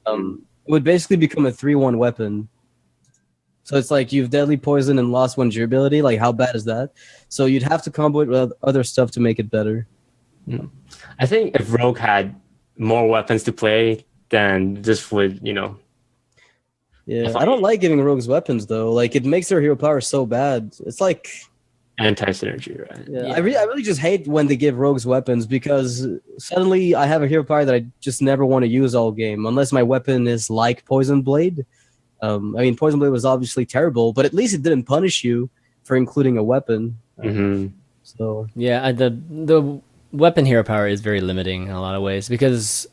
would basically become a 3/1 weapon. So it's like you've deadly poison and lost 1 durability. Like how bad is that? So you'd have to combo it with other stuff to make it better. I think if Rogue had more weapons to play, then this would, Yeah, I don't like giving rogues weapons though. Like it makes their hero power so bad. It's like anti-synergy, right? yeah. I really just hate when they give rogues weapons because suddenly I have a hero power that I just never want to use all game unless my weapon is like Poison Blade. I mean, Poison Blade was obviously terrible, but at least it didn't punish you for including a weapon. So Yeah, the weapon hero power is very limiting in a lot of ways because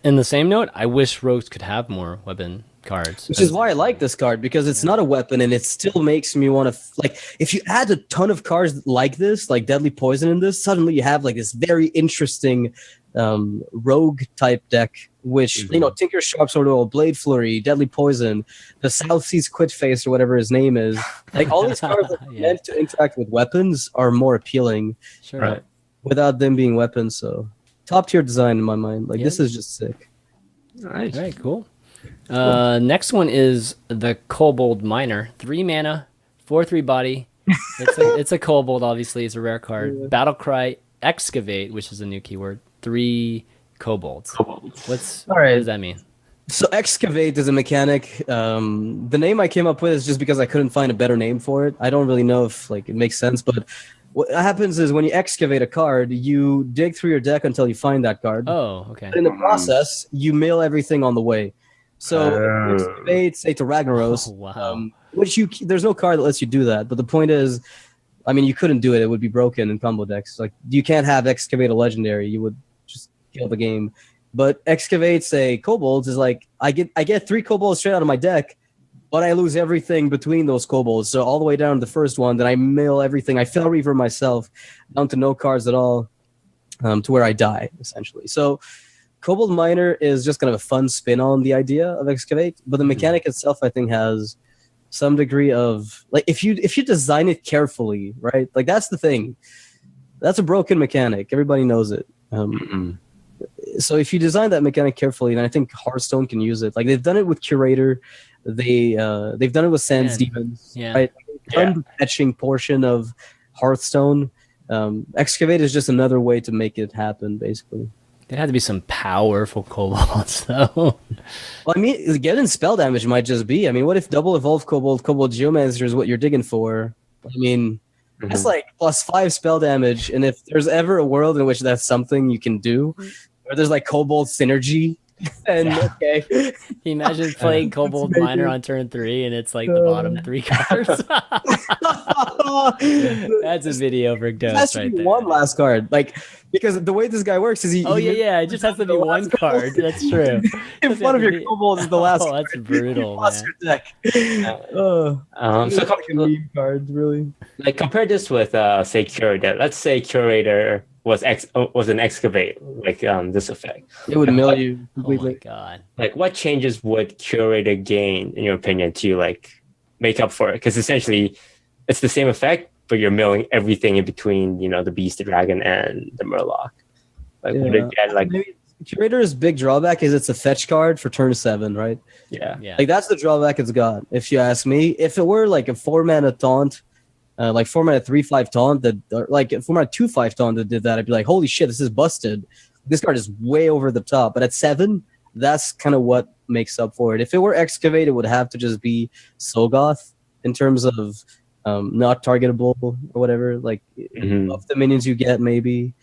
in the same note, I wish rogues could have more weapon cards. which is why I like this card because it's not a weapon and it still makes me want to like if you add a ton of cards like this, like Deadly Poison in this, suddenly you have like this very interesting rogue type deck, which Tinker Sharpsword or Blade Flurry, Deadly Poison, the South Seas Quit Face or whatever his name is. Like all these cards that are meant to interact with weapons are more appealing. Sure. Right. Without them being weapons. So top tier design in my mind. Like this is just sick. Nice. All right, cool. Next one is the Kobold Miner. 3 mana, 4/3 body. It's a Kobold, obviously. It's a rare card. Yeah. Battle Cry, Excavate, which is a new keyword. 3 Kobolds. What does that mean? So Excavate is a mechanic. The name I came up with is just because I couldn't find a better name for it. I don't really know if like it makes sense, but what happens is when you excavate a card, you dig through your deck until you find that card. Oh, okay. In the process, you mill everything on the way. So excavate, say to Ragnaros, which there's no card that lets you do that. But the point is, I mean, you couldn't do it; it would be broken in combo decks. Like you can't have excavate a legendary; you would just kill the game. But excavate, say kobolds, is like I get 3 kobolds straight out of my deck. But I lose everything between those kobolds. So all the way down to the first one, then I mill everything. I Fel Reaver myself down to no cards at all, to where I die, essentially. So Kobold Miner is just kind of a fun spin on the idea of Excavate. But the mechanic itself, I think, has some degree of... Like, if you design it carefully, right? Like, that's the thing. That's a broken mechanic. Everybody knows it. So if you design that mechanic carefully, then I think Hearthstone can use it. Like, they've done it with Curator. They've done it with Sands Demons, right? The fetching portion of Hearthstone. Excavate is just another way to make it happen, basically. There had to be some powerful kobolds, though. Well, I mean, getting spell damage might just be. I mean, what if double evolve kobold Geomancer is what you're digging for? I mean, that's like +5 spell damage, and if there's ever a world in which that's something you can do, where there's like kobold synergy, And okay. Imagine playing Kobold Miner on turn 3 and it's like the bottom 3 cards. That's a video for It has Toast to right be there. one last card, like because the way this guy works is he. Oh he yeah, it just has to be one card. That's true. In front of your kobold is the last. Oh, that's card. brutal, Plus man. your deck. So Like a meme card, really. like compare this with say Curator. Let's say Curator was an excavate, like this effect. It would mill you Oh my completely. god. Like what changes would Curator gain, in your opinion, to like make up for it? Because essentially it's the same effect, but you're milling everything in between, the beast, the dragon, and the murloc. Like would it get like Maybe Curator's big drawback is it's a fetch card for turn 7, right? yeah. Yeah. That's the drawback it's got. If you ask me, if it were like a 4-mana taunt, like 4-mana 3/5 taunt that, or like 4-mana 2/5 taunt that did that, I'd be like, holy shit, this is busted. This card is way over the top. But at 7, that's kind of what makes up for it. If it were Excavate, it would have to just be Sogoth in terms of not targetable or whatever. Like of the minions you get, maybe.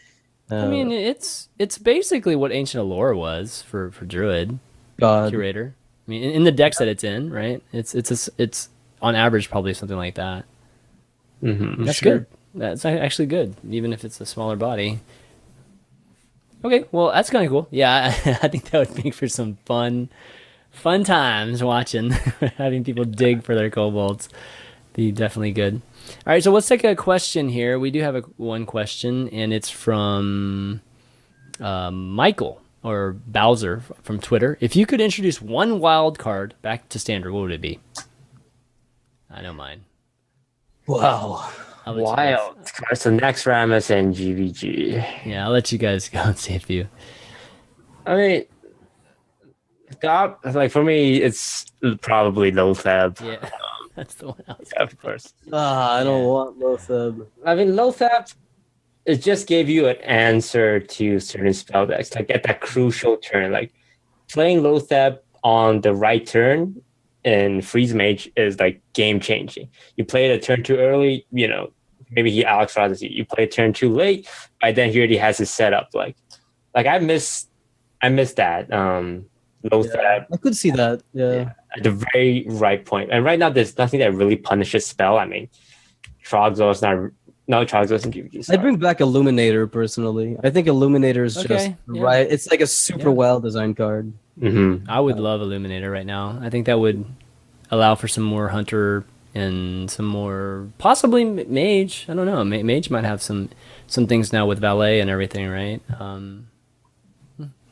I mean, it's basically what Ancient Allure was for Druid Curator. I mean, in the decks that it's in, right? It's on average probably something like that. That's good. That's actually good, even if it's a smaller body. Okay, well that's kind of cool. Yeah, I think that would make for some fun times watching, having people dig for their kobolds. Be definitely good. All right, so let's take a question here. We do have one question, and it's from Michael or Bowser from Twitter. If you could introduce one wild card back to Standard, what would it be? I know mine. Wow. Wild. So next Ramus and GVG. Yeah, I'll let you guys go and see if you. I mean, like for me, it's probably Lothab. Yeah, that's the one I was. Of course. I don't want Lothab. I mean, Lothab, it just gave you an answer to certain spell decks. Like at that crucial turn, like playing Lothab on the right turn in Freeze Mage is like game changing. You play it a turn too early, maybe he Alex Rozes you. You play a turn too late, by then he already has his setup. Like I miss that. Lothab. Yeah, I could see that. Yeah. At the very right point. And right now there's nothing that really punishes spell. I mean, Trogzor's no Trogzor's in GVG. I'd bring back Illuminator personally. I think Illuminator is just right. It's like a super well designed card. I would love Illuminator right now. I think that would allow for some more Hunter and some more possibly Mage. I don't know. Mage might have some things now with Valet and everything, right?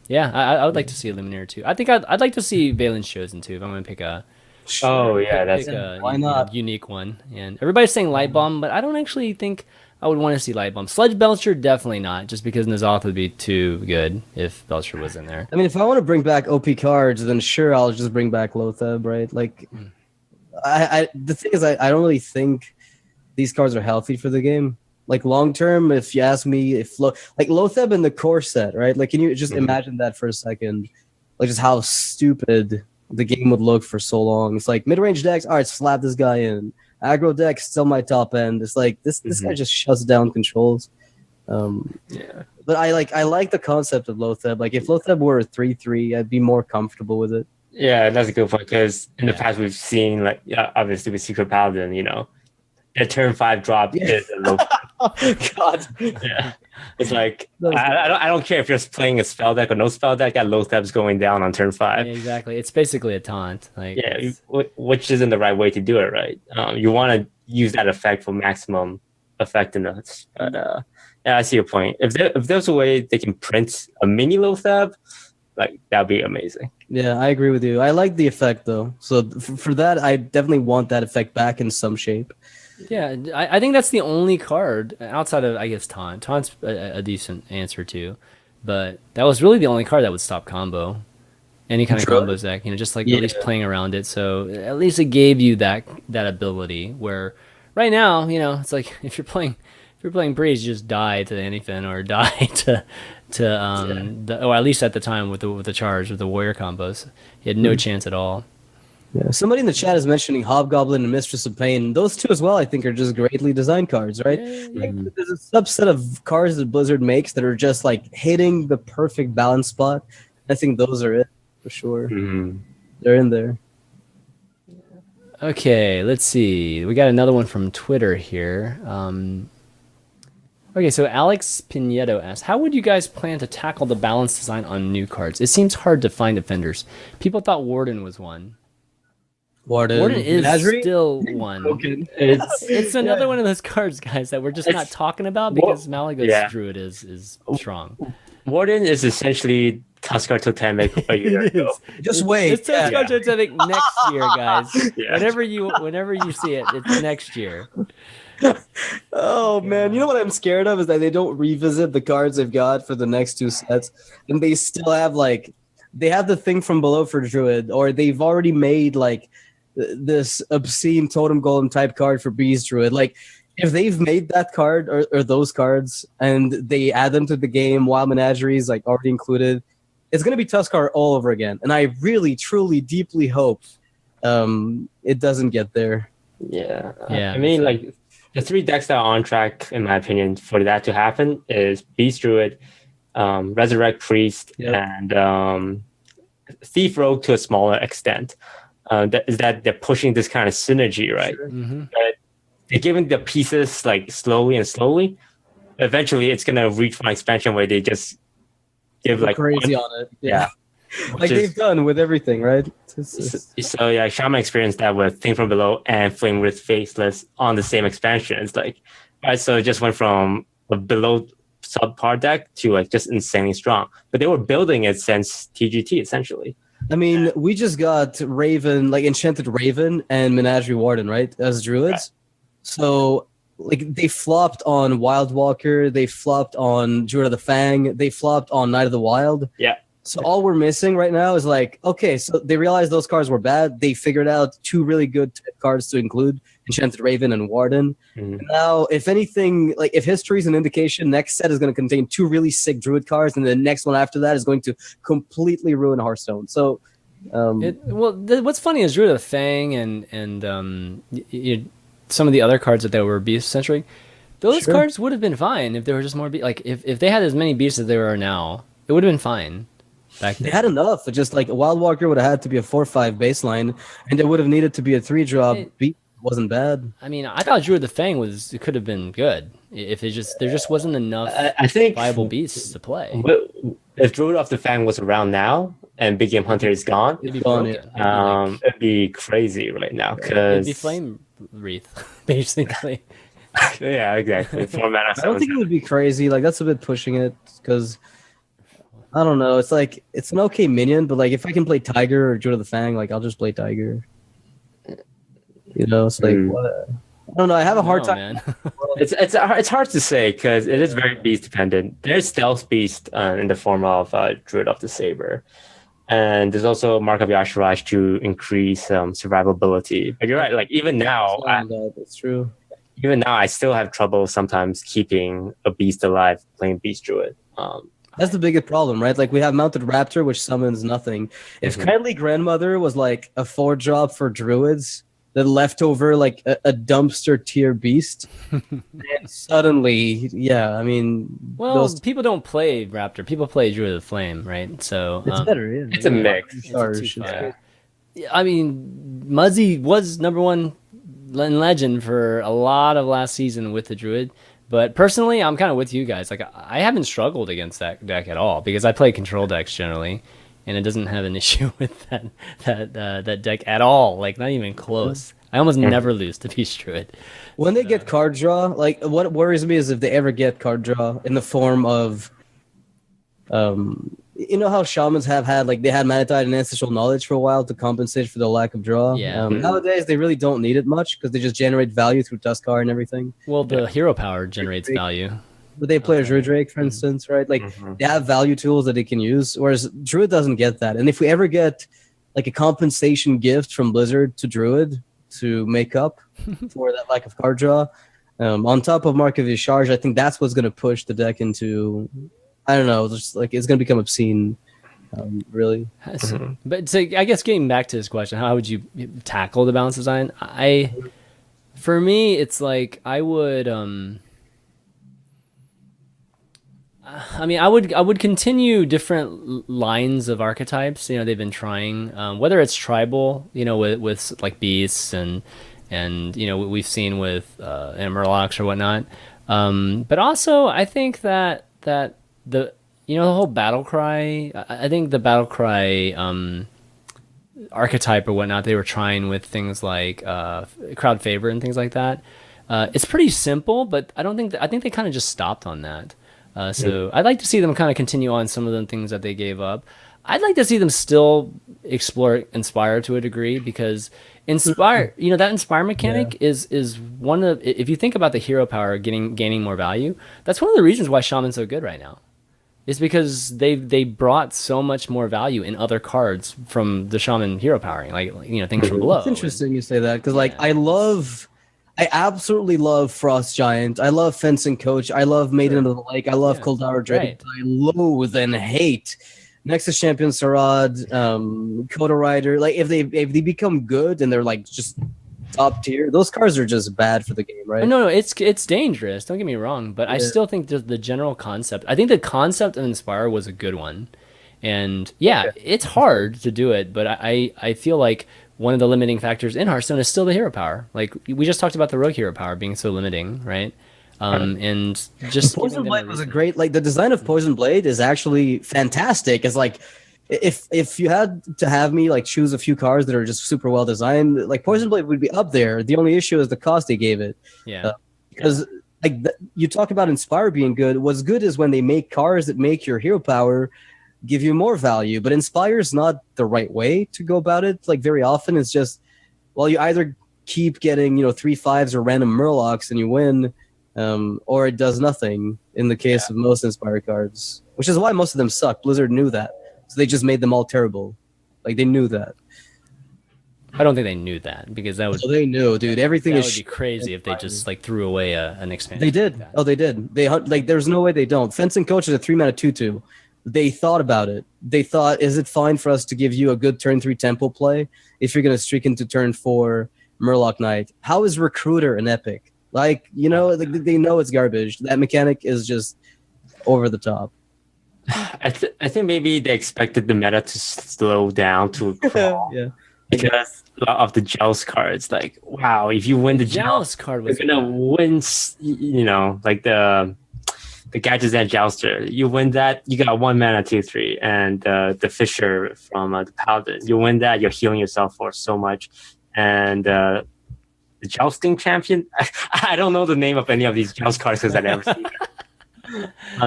Yeah, I would like to see Illuminator too. I think I'd like to see Valen's Chosen too. If I'm gonna pick a why not unique one. And everybody's saying Light Bomb, but I don't actually think I would want to see Light Bomb. Sledge Belcher, definitely not, just because N'Zoth would be too good if Belcher was in there. I mean, if I want to bring back OP cards, then sure, I'll just bring back Lothab, right? Like, the thing is, I don't really think these cards are healthy for the game. Like long term, if you ask me, like Lothab in the core set, right? Like, can you just imagine that for a second? Like, just how stupid the game would look for so long. It's like mid-range decks, all right, slap this guy in. Aggro deck, still my top end. It's like this guy just shuts down controls. But I like the concept of Lothab. Like if Lothab were a 3/3, I'd be more comfortable with it. Yeah, that's a good point, because in the past we've seen, like, obviously with Secret Paladin, the turn 5 drop is a low. God. Yeah. It's like, I don't care if you're playing a spell deck or no spell deck, that Lothab's going down on turn 5. Yeah, exactly. It's basically a taunt. Like, which isn't the right way to do it, right? You want to use that effect for maximum effectiveness. But yeah, I see your point. If there's a way they can print a mini Lothab, like, that'd be amazing. Yeah, I agree with you. I like the effect though. So for that, I definitely want that effect back in some shape. Yeah, I think that's the only card outside of, I guess, Taunt. Taunt's a decent answer too, but that was really the only card that would stop combo. Any kind of combos deck, just like at least playing around it. So at least it gave you that ability. Where right now, it's like if you're playing Breeze, you just die to Anyfin or die or at least at the time with the charge with the warrior combos, you had no chance at all. Yeah, somebody in the chat is mentioning Hobgoblin and Mistress of Pain. Those two as well, I think, are just greatly designed cards, right? Like, there's a subset of cards that Blizzard makes that are just like hitting the perfect balance spot, I think those are it for sure. Mm-hmm. They're in there. Okay, let's see. We got another one from Twitter here. Okay, so Alex Pinedo asks, how would you guys plan to tackle the balance design on new cards? It seems hard to find defenders. People thought Warden was one. Warden is Menagerie? still one. Okay. It's another one of those cards, guys, that we're just not talking about because Malagos Druid is strong. Warden is essentially Tuskar Totemic a year ago. Just wait. It's Tuskar Totemic next year, guys. Yeah. Whenever you see it, it's next year. Oh man, you know what I'm scared of is that they don't revisit the cards they've got for the next 2 sets, and they still have they have the thing from below for Druid, or they've already made this obscene Totem Golem type card for Beast Druid. If they've made that card or those cards and they add them to the game while Menagerie is already included, it's gonna be Tuskar all over again. And I really, truly, deeply hope it doesn't get there. Yeah. I mean, the 3 decks that are on track, in my opinion, for that to happen is Beast Druid, Resurrect Priest, and Thief Rogue to a smaller extent. That they're pushing this kind of synergy, right? Sure. Mm-hmm. They're giving the pieces slowly. Eventually, it's gonna reach one expansion where they just give crazy one, on it. Yeah. They've done with everything, right? So yeah, Shaman experienced that with Thing from Below and Flame with Faceless on the same expansion. It's so it just went from a below subpar deck to just insanely strong. But they were building it since TGT essentially. I mean, we just got Raven, Enchanted Raven and Menagerie Warden, right? As Druids. Right. So they flopped on Wild Walker, they flopped on Druid of the Fang, they flopped on Knight of the Wild. Yeah. So all we're missing right now is okay, so they realized those cards were bad. They figured out 2 really good cards to include, Enchanted Raven and Warden. Mm-hmm. Now, if anything, if history is an indication, next set is going to contain 2 really sick Druid cards, and the next one after that is going to completely ruin Hearthstone. So, what's funny is Druid of the Fang and some of the other cards that were beast centric. Those cards would have been fine if there were just more if they had as many beasts as there are now, it would have been fine. They had enough. Just Wild Walker would have had to be a 4/5 baseline, and it would have needed to be a 3-drop. Beat wasn't bad. I mean, I thought Druid of the Fang could have been good if there just wasn't enough. I think viable beasts to play. If Druid of the Fang was around now and Big Game Hunter is gone, it'd be gone. It'd be crazy right now because it'd be Flame Wreath basically. Yeah, exactly. 4 mana. I don't think it would be crazy. That's a bit pushing it because. I don't know. It's it's an okay minion, but if I can play Tiger or Druid of the Fang, I'll just play Tiger. It's what? I don't know. I have a hard time. Man. It's hard to say because it is very beast dependent. There's Stealth Beast in the form of Druid of the Saber, and there's also Mark of Yashiraj to increase survivability. But you're right. Even now, that's true. Even now, I still have trouble sometimes keeping a beast alive playing Beast Druid. That's the biggest problem, right? We have Mounted Raptor, which summons nothing. If Kindly Grandmother was a 4-drop for Druids, the leftover a dumpster tier beast, and suddenly, I mean, people don't play Raptor. People play Druid of the Flame, right? So it's better. Yeah. It's a mix. I mean, Muzzy was number 1 in Legend for a lot of last season with the Druid. But personally, I'm kind of with you guys. I haven't struggled against that deck at all because I play control decks generally, and it doesn't have an issue with that deck at all. Not even close. I almost never lose to Beast Druid. When they get card draw, what worries me is if they ever get card draw in the form of, how shamans have had they had Manatide and Ancestral Knowledge for a while to compensate for the lack of draw. Yeah. Nowadays they really don't need it much because they just generate value through Tuskar and everything. Well, the hero power generates value. But they play a Druid Drake, for instance, right? They have value tools that they can use, whereas Druid doesn't get that. And if we ever get a compensation gift from Blizzard to Druid to make up for that lack of card draw, on top of Mark of Yashiraj, I think that's what's going to push the deck into. I don't know, just it's going to become obscene, really. But I guess getting back to this question, how would you tackle the balance design? For me, it's I would I mean, I would continue different lines of archetypes. They've been trying, whether it's tribal, with like beasts and we've seen with Murlocs or whatnot. But also, I think that the whole battle cry. I think the battle cry archetype or whatnot they were trying with things like crowd favor and things like that. It's pretty simple, but I think they kind of just stopped on that. So I'd like to see them kind of continue on some of the things that they gave up. I'd like to see them still explore Inspire to a degree, because Inspire, that Inspire mechanic is one of, if you think about the hero power gaining more value, that's one of the reasons why Shaman's so good right now. It's because they brought so much more value in other cards from the Shaman hero powering, like things from below. It's interesting you say that, because I absolutely love Frost Giant. I love Fencing Coach. I love Maiden of the Lake. I love Koldara Drake. Right. I loathe and hate Nexus Champion Sarad, Coda Rider. Like if they become good and they're like just top tier, those cards are just bad for the game, right? No, it's dangerous. Don't get me wrong, but I still think the general concept. I think the concept of Inspire was a good one, and it's hard to do it, but I feel like one of the limiting factors in Hearthstone is still the hero power. Like we just talked about the rogue hero power being so limiting, right? And just Poison Blade was a great, like the design of Poison Blade is actually fantastic. It's like if you had to have me like choose a few cards that are just super well designed, like Poison Blade would be up there. The only issue is the cost they gave it. Because you talk about Inspire being good. What's good is when they make cards that make your hero power give you more value, but Inspire is not the right way to go about it. Like very often it's just, well, you either keep getting 3/5s or random Murlocs and you win, or it does nothing in the case of most Inspire cards, which is why most of them suck. Blizzard knew that, so they just made them all terrible. Like they knew that. I don't think they knew that, because that would. Oh, they knew, dude. Everything that is would be crazy if they just like threw away an expansion. They did. Like Oh, they did. They like. There's no way they don't. Fencing Coach is a 3-mana 2/2. They thought about it. They thought, is it fine for us to give you a good turn 3 tempo play if you're going to streak into turn 4 Murloc Knight? How is Recruiter an epic? Like, they know it's garbage. That mechanic is just over the top. I think maybe they expected the meta to slow down to a crawl. Because of the Joust cards. Like, wow, if you win the Joust card, you're gonna win, like the Gadgets and Jouster. You win that, you got 1 mana 2/3, and the Fisher from the Paladin. You win that, you're healing yourself for so much. And the Jousting Champion, I don't know the name of any of these Joust cards because I've never seen them.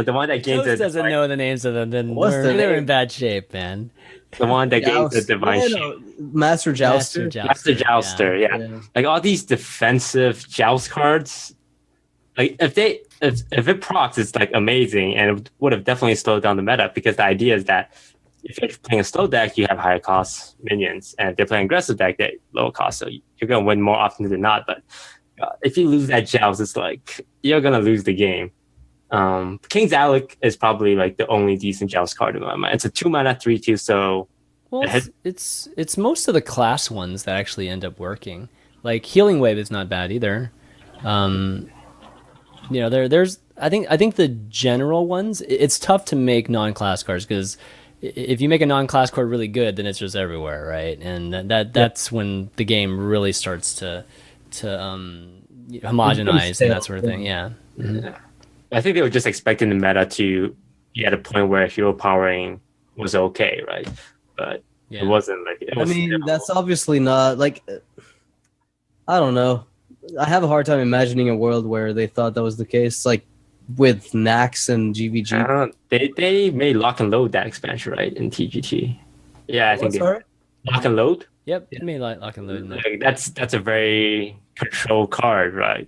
The one that gains Toast doesn't know the names of them, then they're in bad shape, man. The one that gains the Divine Shield. Master Jouster. Master Jouster, yeah. Like all these defensive Joust cards, like if it procs, it's like amazing, and it would have definitely slowed down the meta, because the idea is that if you're playing a slow deck, you have higher cost minions, and if they're playing aggressive deck, they're lower cost, so you're gonna win more often than not. But if you lose that Joust, it's like you're gonna lose the game. King's Alec is probably like the only decent Joust card in my mind. It's a 2-mana 3/2, so it's most of the class ones that actually end up working. Like Healing Wave is not bad either. There's I think the general ones, it's tough to make non-class cards, because if you make a non-class card really good, then it's just everywhere, right? And that's when the game really starts to homogenize and that sort of thing. Yeah. Mm-hmm. I think they were just expecting the meta to be at a point where hero powering was okay, right? But it wasn't. Like that's obviously not like. I don't know. I have a hard time imagining a world where they thought that was the case, like with Nax and GVG. They made Lock and Load that expansion, right, in TGT. Yeah, I think Lock and Load. Yep, it made Lock and Load. Like, that's a very control card, right?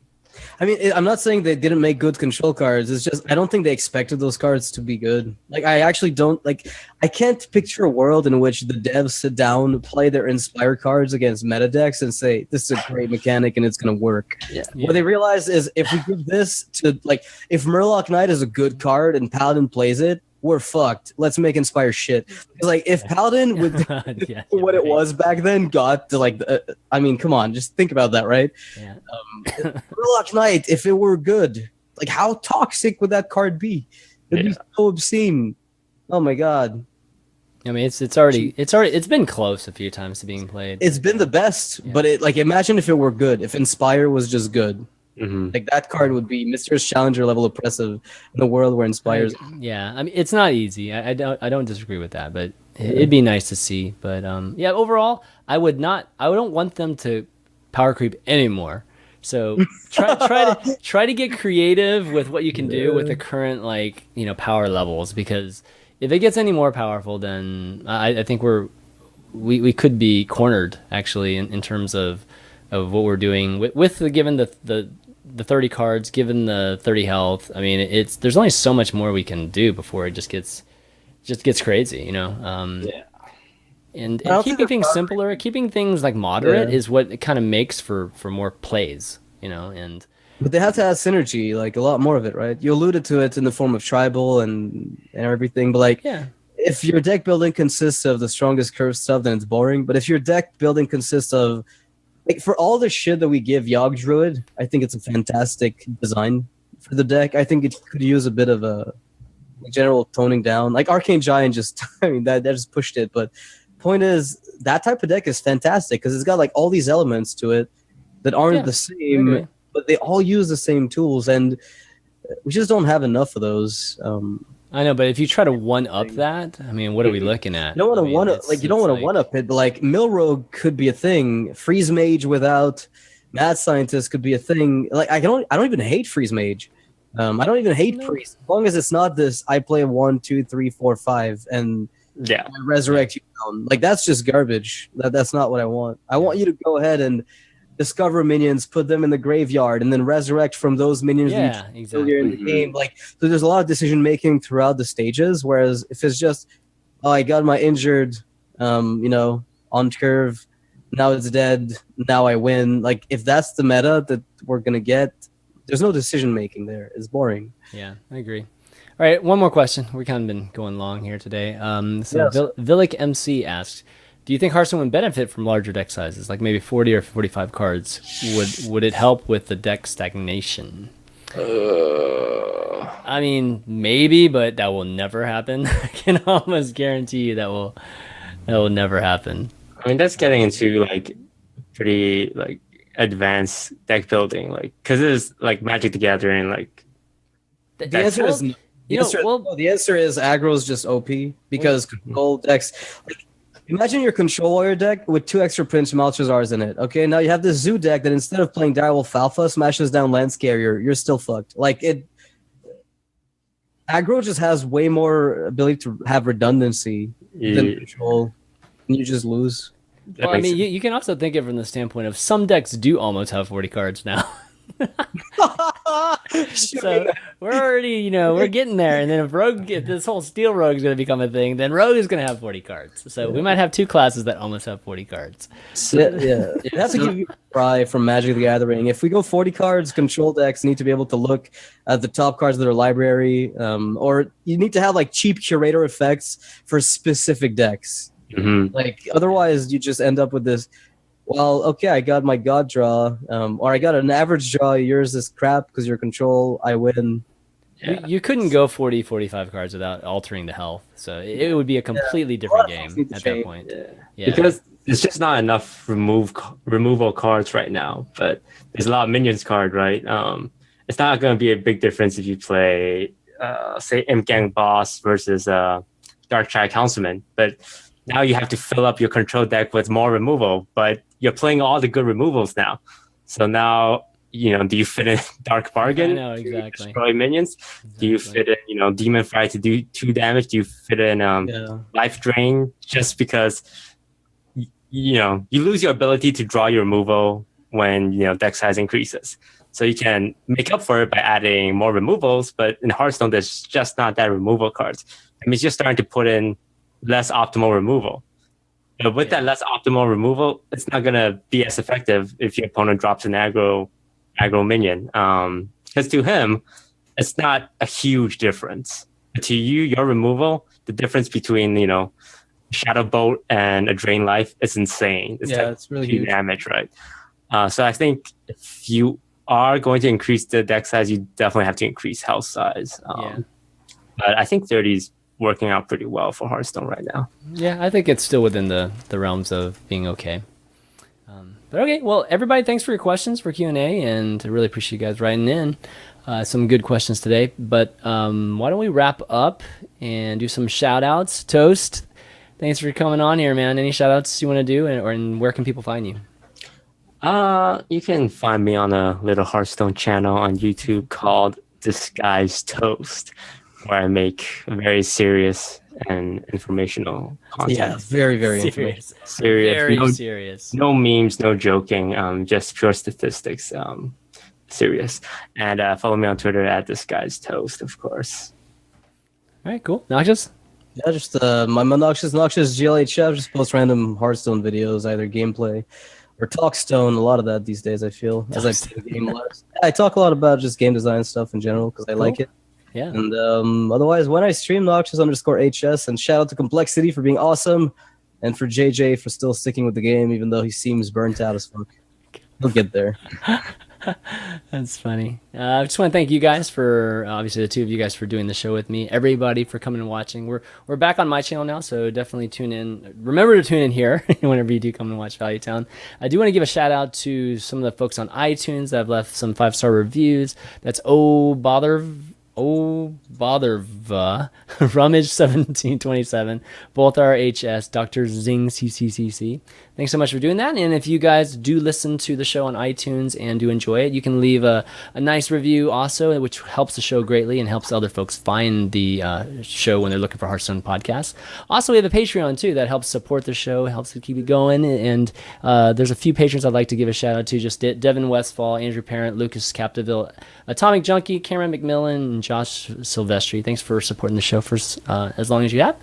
I mean, I'm not saying they didn't make good control cards. It's just I don't think they expected those cards to be good. Like, I actually don't like. I can't picture a world in which the devs sit down, play their Inspire cards against meta decks, and say this is a great mechanic and it's gonna work. What they realize is if we give this to if Murloc Knight is a good card and Paladin plays it, we're fucked. Let's make Inspire shit. Like if Paladin with what it was back then got to I mean, come on, just think about that, right? Murloc Knight, if it were good, like how toxic would that card be? It'd be so obscene. Oh my god. I mean, it's been close a few times to being played. It's been the best, but imagine if it were good. If Inspire was just good. Mm-hmm. Like that card would be Mr. Challenger level oppressive in a world where Inspires. Yeah, I mean it's not easy. I don't disagree with that, but it'd be nice to see. But yeah, overall, I don't want them to power creep anymore. So try to get creative with what you can do with the current power levels, because if it gets any more powerful, then I think we could be cornered actually in terms of what we're doing with given the 30 cards, given the 30 health. I mean, there's only so much more we can do before it just gets crazy, you know. And keeping things simpler, keeping things like moderate is what it kind of makes for more plays, you know. But they have to add synergy, like a lot more of it, right? You alluded to it in the form of tribal and everything, but if your deck building consists of the strongest curve stuff, then it's boring. But if your deck building consists of, like, for all the shit that we give Yogg Druid, I think it's a fantastic design for the deck. I think it could use a bit of a general toning down. Like Arcane Giant that just pushed it. But point is, that type of deck is fantastic because it's got like all these elements to it that aren't the same, but they all use the same tools, and we just don't have enough of those. I know, but if you try to one up that, I mean, what are we looking at? You don't want to one up, you don't want to one up it, but like Mill Rogue could be a thing. Freeze Mage without Mad Scientist could be a thing. Like I don't even hate Freeze Mage. I don't even hate Priest, as long as it's not this. I play 1, 2, 3, 4, 5, and I resurrect you down. Like that's just garbage. That's not what I want. I want you to go ahead and discover minions, put them in the graveyard, and then resurrect from those minions. Yeah, exactly. You're in the game. Like, so there's a lot of decision making throughout the stages. Whereas if it's just, oh, I got my injured, on curve, now it's dead, now I win. Like, if that's the meta that we're gonna get, there's no decision making there. It's boring. Yeah, I agree. All right, one more question. We've kind of been going long here today. Villic MC asked, do you think Hearthstone would benefit from larger deck sizes, like maybe 40 or 45 cards? Would it help with the deck stagnation? I mean, maybe, but that will never happen. I can almost guarantee you that will never happen. I mean, that's getting into like pretty like advanced deck building, like because it's like Magic the Gathering. Like the answer is the answer is aggro is just OP because control decks. Like, imagine your Control Warrior deck with 2 extra Prince Malchazars in it. Okay, now you have this Zoo deck that instead of playing Direwolf Alpha smashes down Lance Carrier. You're still fucked. Like it, aggro just has way more ability to have redundancy than Control, and you just lose. Well, I mean, you can also think of it from the standpoint of some decks do almost have 40 cards now. So we're already, we're getting there. And then if this whole Steel Rogue is going to become a thing, then Rogue is going to have 40 cards. So we might have 2 classes that almost have 40 cards. It has to give you a try from Magic the Gathering. If we go 40 cards, control decks need to be able to look at the top cards of their library, or you need to have like cheap curator effects for specific decks. Mm-hmm. Like otherwise, you just end up with this. Well, okay, I got my God draw, or I got an average draw. Yours is crap because your control, I win. Yeah. You couldn't go 40, 45 cards without altering the health. So it would be a completely different game at that point. Yeah. Because there's just not enough removal cards right now. But there's a lot of minions card, right? It's not going to be a big difference if you play, say, Imp Gang Boss versus Dark Triad Councilman. But now you have to fill up your control deck with more removal, but you're playing all the good removals now. So now, do you fit in Dark Bargain? I know, exactly. To destroy minions? Exactly. Do you fit in, Demon Fry to do 2 damage? Do you fit in Life Drain just because, you lose your ability to draw your removal when, deck size increases. So you can make up for it by adding more removals, but in Hearthstone, there's just not that removal cards. I mean, it's just starting to put in less optimal removal. But with that less optimal removal, it's not going to be as effective if your opponent drops an aggro minion. Because to him, it's not a huge difference. But to you, your removal, the difference between, Shadow Bolt and a Drain Life is insane. It's really huge damage, right? So I think if you are going to increase the deck size, you definitely have to increase health size. But I think 30 is working out pretty well for Hearthstone right now. Yeah, I think it's still within the realms of being okay. But okay, well, everybody, thanks for your questions for Q&A, and I really appreciate you guys writing in some good questions today. But why don't we wrap up and do some shout-outs? Toast, thanks for coming on here, man. Any shout-outs you want to do, and where can people find you? You can find me on a little Hearthstone channel on YouTube called DisguisedToast, where I make very serious and informational content. Yeah, very, very serious. Serious. Very serious. No memes, no joking, just pure statistics. Serious. And follow me on Twitter at DisguisedToast, of course. All right, cool. Noxious? Yeah, just my Noxious GLHF, just post random Hearthstone videos, either gameplay or Talkstone. A lot of that these days, I feel, as I play the game less. I talk a lot about just game design stuff in general because I like it. Yeah. And otherwise, when I stream, Noxious_HS, and shout out to Complexity for being awesome, and for JJ for still sticking with the game, even though he seems burnt out as fuck. He'll get there. That's funny. I just want to thank you guys for, obviously the two of you guys for doing the show with me. Everybody for coming and watching. We're back on my channel now, so definitely tune in. Remember to tune in here whenever you do come and watch Value Town. I do want to give a shout out to some of the folks on iTunes that have left some 5-star reviews. That's Rummage1727, both are HS, Dr. Zing CCCC. Thanks so much for doing that. And if you guys do listen to the show on iTunes and do enjoy it, you can leave a nice review also, which helps the show greatly and helps other folks find the show when they're looking for Hearthstone podcasts. Also, we have a Patreon too that helps support the show, helps to keep it going. And there's a few patrons I'd like to give a shout out to. Just Devin Westfall, Andrew Parent, Lucas Capdeville, Atomic Junkie, Cameron McMillan, and Josh Silvestri. Thanks for supporting the show for as long as you have.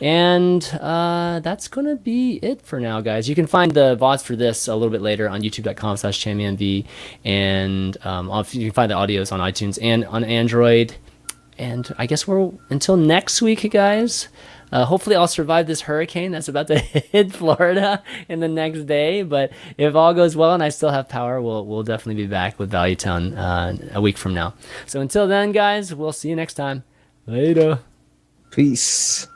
And that's going to be it for now, guys. You can find the VODs for this a little bit later on youtube.com/ChanManV. And you can find the audios on iTunes and on Android. And I guess until next week, guys. Hopefully I'll survive this hurricane that's about to hit Florida in the next day. But if all goes well and I still have power, we'll definitely be back with Value Town a week from now. So until then, guys, we'll see you next time. Later. Peace.